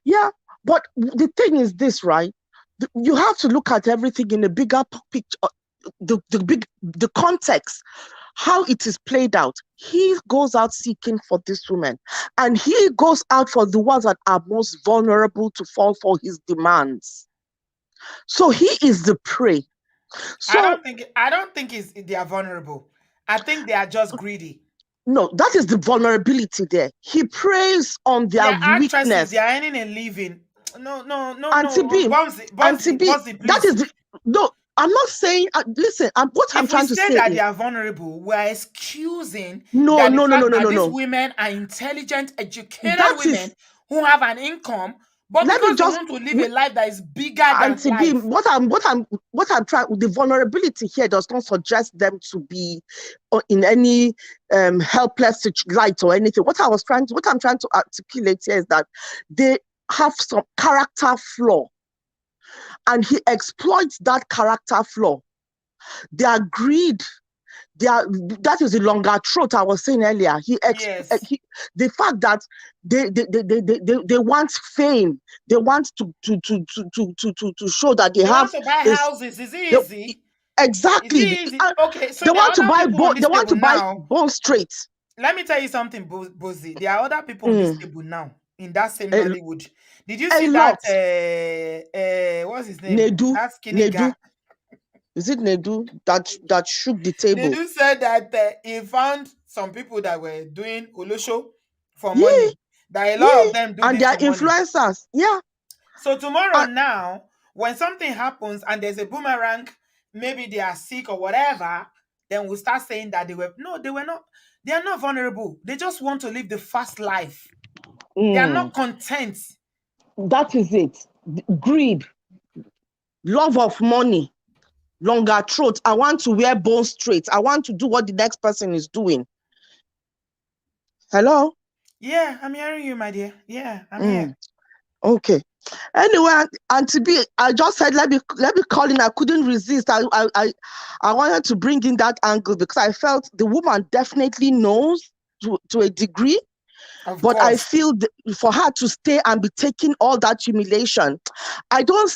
yeah. But the thing is this, right? You have to look at everything in a bigger picture, the context, how it is played out. He goes out seeking for this woman, and he goes out for the ones that are most vulnerable to fall for his demands. So he is the prey. So I don't think they are vulnerable. I think they are just greedy. no, that is the vulnerability there. He preys on They their are actresses. They weakness. are earning a living. No, no, no, Auntie no. B, Auntie B, that Please. is the no. I'm not saying. Listen, what I'm If we trying to say say that they is are vulnerable, we are excusing no, that the no, no, no, fact no, that no, these no. women are intelligent, educated That is. women who have an income, but Let me because they just, want to live a life that is bigger than Auntie B. life. What I'm trying. The vulnerability here does not suggest them to be in any helpless light or anything. What I'm trying to articulate here is that they have some character flaw, and he exploits that character flaw. Their greed, that is the longer throat I was saying earlier. Yes. The fact that they want fame, they want to show that they They have want to buy this. houses. Is it They, easy? Is it exactly. easy? Okay, so They there are want to other buy people on they this want table to buy now. bone straight. Let me tell you something, Bozi. There are other people on this Mm, table now in that same a, Nollywood. Did you a see that? lot. What's his name? That skinny Nedu, guy. is it Nedu that shook the table? Nedu said that he found some people that were doing Olosho for Yeah, money. That a lot yeah, of them do and this they are for money. influencers. Yeah, So tomorrow and now, when something happens and there's a boomerang, maybe they are sick or whatever, then we'll start saying that they were not. They are not vulnerable. They just want to live the fast life. They are not content. that is it. Greed, love of money, longer throat. I want to wear bone straight. I want to do what the next person is doing. Hello? Yeah, I'm hearing you, my dear. Yeah, I'm here. Okay. Anyway, Auntie B, I just said let me call in. I couldn't resist. I wanted to bring in that angle because I felt the woman definitely knows to a degree, Of but I course. feel for her to stay and be taking all that humiliation, I don't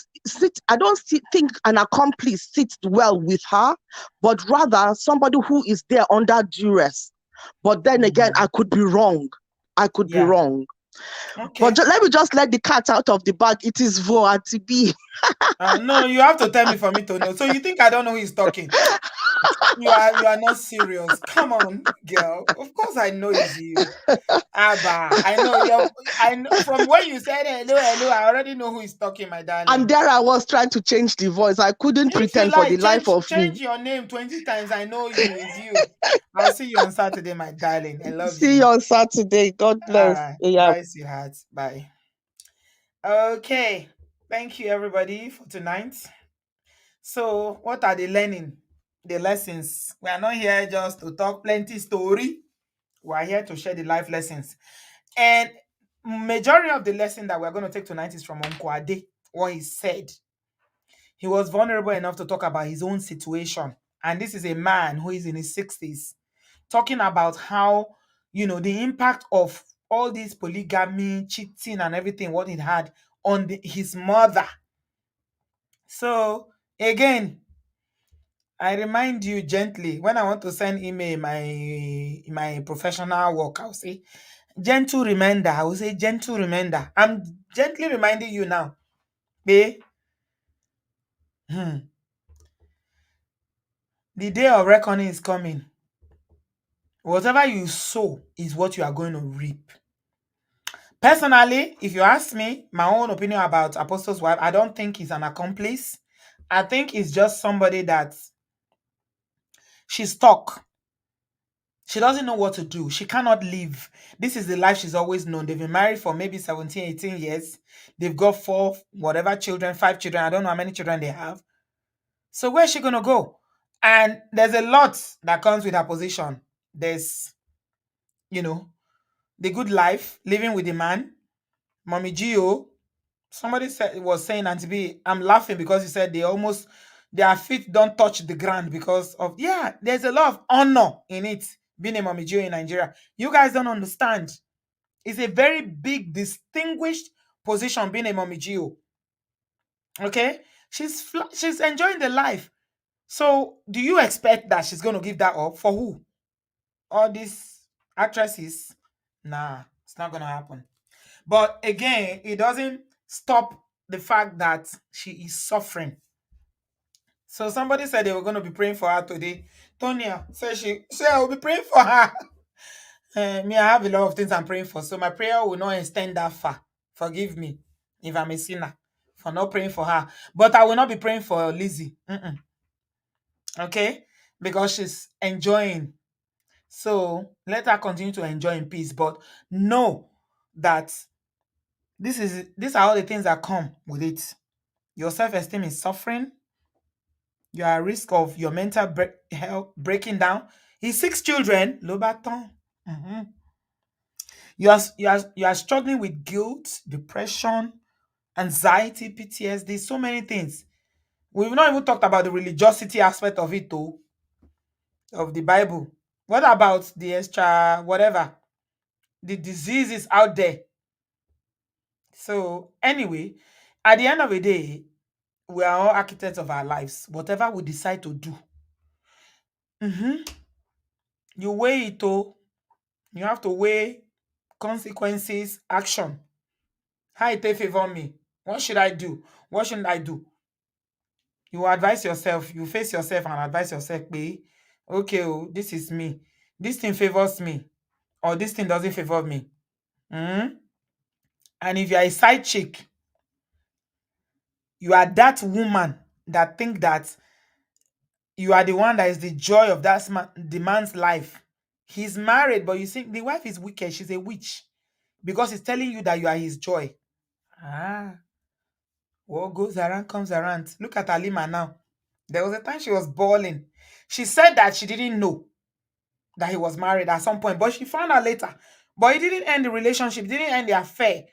think an accomplice sits well with her, but rather somebody who is there under duress. But then again, I could be wrong. Yeah. Okay. But let me just let the cat out of the bag. It is Vo Auntie B. No, you have to tell me for me to know. So you think I don't know who is talking? You are not serious. Come on, girl. Of course I know it's you. Abba. I know from when you said hello, hello, I already know who is talking, my And darling. there I was trying to change the voice. I couldn't If you pretend for the like, life of change me. your name 20 times. I know you, it's you. I'll see you on Saturday, my darling. I love See you you. on Saturday. God All bless. right. Yeah. Bye, sweetheart. Bye. Okay. Thank you, everybody, for tonight. So, what are the learning? The lessons. We are not here just to talk plenty story. We are here to share the life lessons. And majority of the lesson that we're going to take tonight is from Uncle Ade. What he said. He was vulnerable enough to talk about his own situation. And this is a man who is in his 60s, talking about how, the impact of all this polygamy, cheating, and everything, what it had on his mother. So, again, I remind you gently when I want to send email my professional work. I'll say gentle reminder. I will say gentle reminder. I'm gently reminding you now. Babe, the day of reckoning is coming. Whatever you sow is what you are going to reap. Personally, if you ask me, my own opinion about Apostle's wife, I don't think he's an accomplice. I think it's just somebody that she's stuck. She doesn't know what to do. She cannot live. This is the life she's always known. They've been married for maybe 17, 18 years. They've got 4, whatever children, 5 children. I don't know how many children they have. So where's she going to go? And there's a lot that comes with her position. There's, the good life, living with the man, Mommy Gio. Somebody was saying, Auntie B, I'm laughing because he said their feet don't touch the ground because of, there's a lot of honor in it, being a Mommy Gio in Nigeria. You guys don't understand. It's a very big, distinguished position being a Mommy Gio. Okay? She's enjoying the life. So do you expect that she's going to give that up? For who? All these actresses? Nah, it's not going to happen. But again, it doesn't stop the fact that she is suffering. So somebody said they were going to be praying for her today. Tonya said she said I will be praying for her. Me, I have a lot of things I'm praying for, so my prayer will not extend that far. Forgive me if I'm a sinner for not praying for her. But I will not be praying for Lizzie. Okay? Because she's enjoying. So let her continue to enjoy in peace. But know that these are all the things that come with it. Your self-esteem is suffering. You are at risk of your mental health breaking down. His 6 children, Lobaton. You are struggling with guilt, depression, anxiety, PTSD, so many things. We've not even talked about the religiosity aspect of it, though, of the Bible. What about the extra, whatever, the diseases out there? So, anyway, at the end of the day, we are all architects of our lives. Whatever we decide to do, you weigh it, oh. You have to weigh consequences, action. How it take favor me? What should I do? What shouldn't I do? You advise yourself, you face yourself and advise yourself, okay, oh, this is me. This thing favors me, or this thing doesn't favor me. And if you are a side chick, you are that woman that think that you are the one that is the joy of the man's life. He's married, but you think the wife is wicked. She's a witch because he's telling you that you are his joy. What goes around comes around. Look at Alima now. There was a time she was bawling. She said that she didn't know that he was married at some point, but she found out later. But it didn't end the relationship, it didn't end the affair.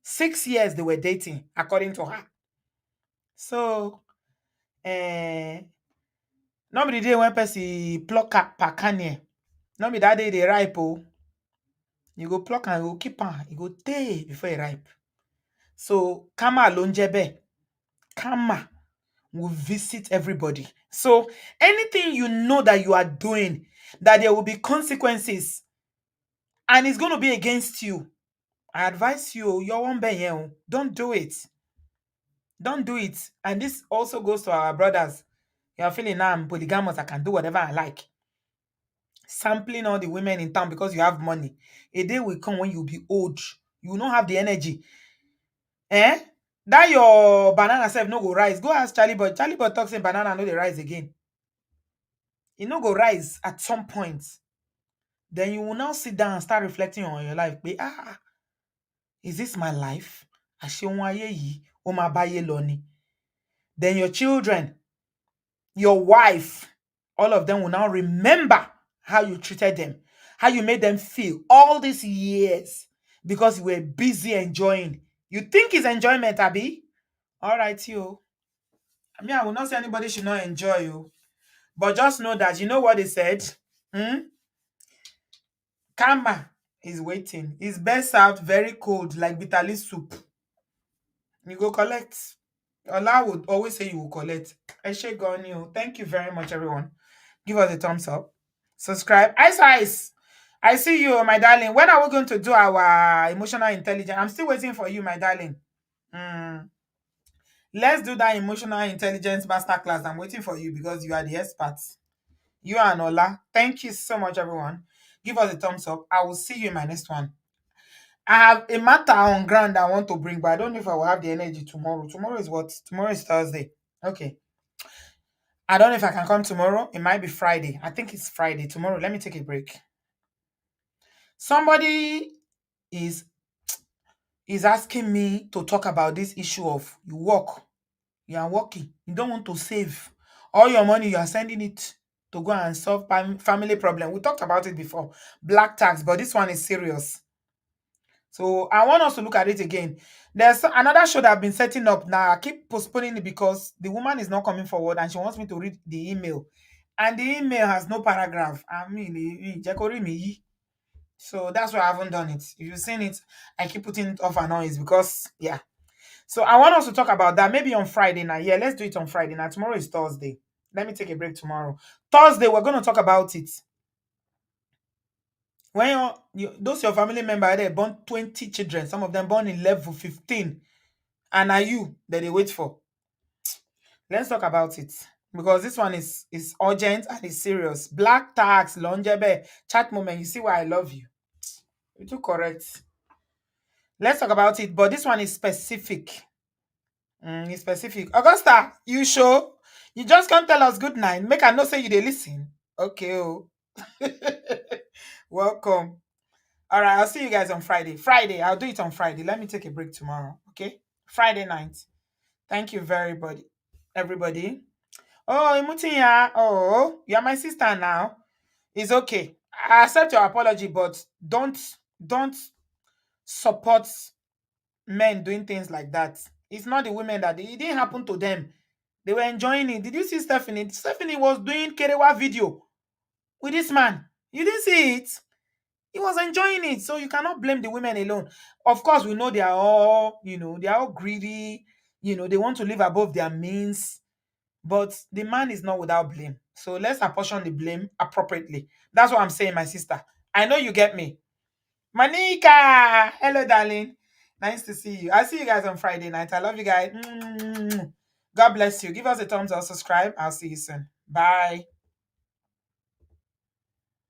6 years they were dating, according to her. So, not be the day when person pluck pakanye. Not be that day they ripe, oh. You go pluck and you go keep on. You go day before it ripe. So, Kama lonjebe. Kama will visit everybody. So, anything you know that you are doing, that there will be consequences, and it's going to be against you, I advise you, you're one being, don't do it. Don't do it. And this also goes to our brothers. You're feeling now I'm polygamous, I can do whatever I like. Sampling all the women in town because you have money. A day will come when you'll be old. You will not have the energy. That your banana self no go rise. Go ask Charlie Boy. Charlie Boy talks in banana no they rise again. It no go rise at some point. Then you will now sit down and start reflecting on your life. Is this my life? Then your children, your wife, all of them will now remember how you treated them, how you made them feel all these years because you were busy enjoying. You think it's enjoyment, Abby? All right, you. I will not say anybody should not enjoy you, but just know that you know what they said. Karma is waiting. It's best served very cold, like bitter leaf soup. You go collect. Ola would always say you will collect. Eshe gone you. Thank you very much, everyone. Give us a thumbs up. Subscribe. Ice. I see you, my darling. When are we going to do our emotional intelligence? I'm still waiting for you, my darling. Mm. Let's do that emotional intelligence masterclass. I'm waiting for you because you are the experts. You and Ola. Thank you so much, everyone. Give us a thumbs up. I will see you in my next one. I have a matter on ground I want to bring, but I don't know if I will have the energy tomorrow. Tomorrow is what? Tomorrow is Thursday. Okay. I don't know if I can come tomorrow. It might be Friday. I think it's Friday. Tomorrow, let me take a break. Somebody is asking me to talk about this issue of you are working, you don't want to save all your money, you are sending it to go and solve family problem. We talked about it before, black tax, but this one is serious. So I want us to look at it again. There's another show that I've been setting up now. I keep postponing it because the woman is not coming forward and she wants me to read the email. And the email has no paragraph. I mean, so that's why I haven't done it. If you've seen it, I keep putting it off and on. It's because, yeah. So I want us to talk about that maybe on Friday night. Yeah, let's do it on Friday night. Tomorrow is Thursday. Let me take a break tomorrow. Thursday, we're going to talk about it. When those your family member they born 20 children, some of them born in level 15, and are you that they wait for? Let's talk about it because this one is urgent and it's serious. Black tax, longebe, chat moment. You see why I love you. You too correct. Let's talk about it, but this one is specific. It's specific. Augusta, you sure? You just can't tell us good night. Make I know say you they listen. Okay. Oh. Welcome. All right, I'll see you guys on Friday. I'll do it on Friday. Let me take a break tomorrow. Okay? Friday night. Thank you, everybody. Oh, Imutinya. Oh, you're my sister now. It's okay. I accept your apology, but don't support men doing things like that. It's not the women that it didn't happen to them. They were enjoying it. Did you see Stephanie? Stephanie was doing Kerewa video with this man. You didn't see it? He was enjoying it. So you cannot blame the women alone. Of course, we know they are all, they are all greedy. They want to live above their means. But the man is not without blame. So let's apportion the blame appropriately. That's what I'm saying, my sister. I know you get me. Manika! Hello, darling. Nice to see you. I'll see you guys on Friday night. I love you guys. God bless you. Give us a thumbs up, subscribe. I'll see you soon. Bye.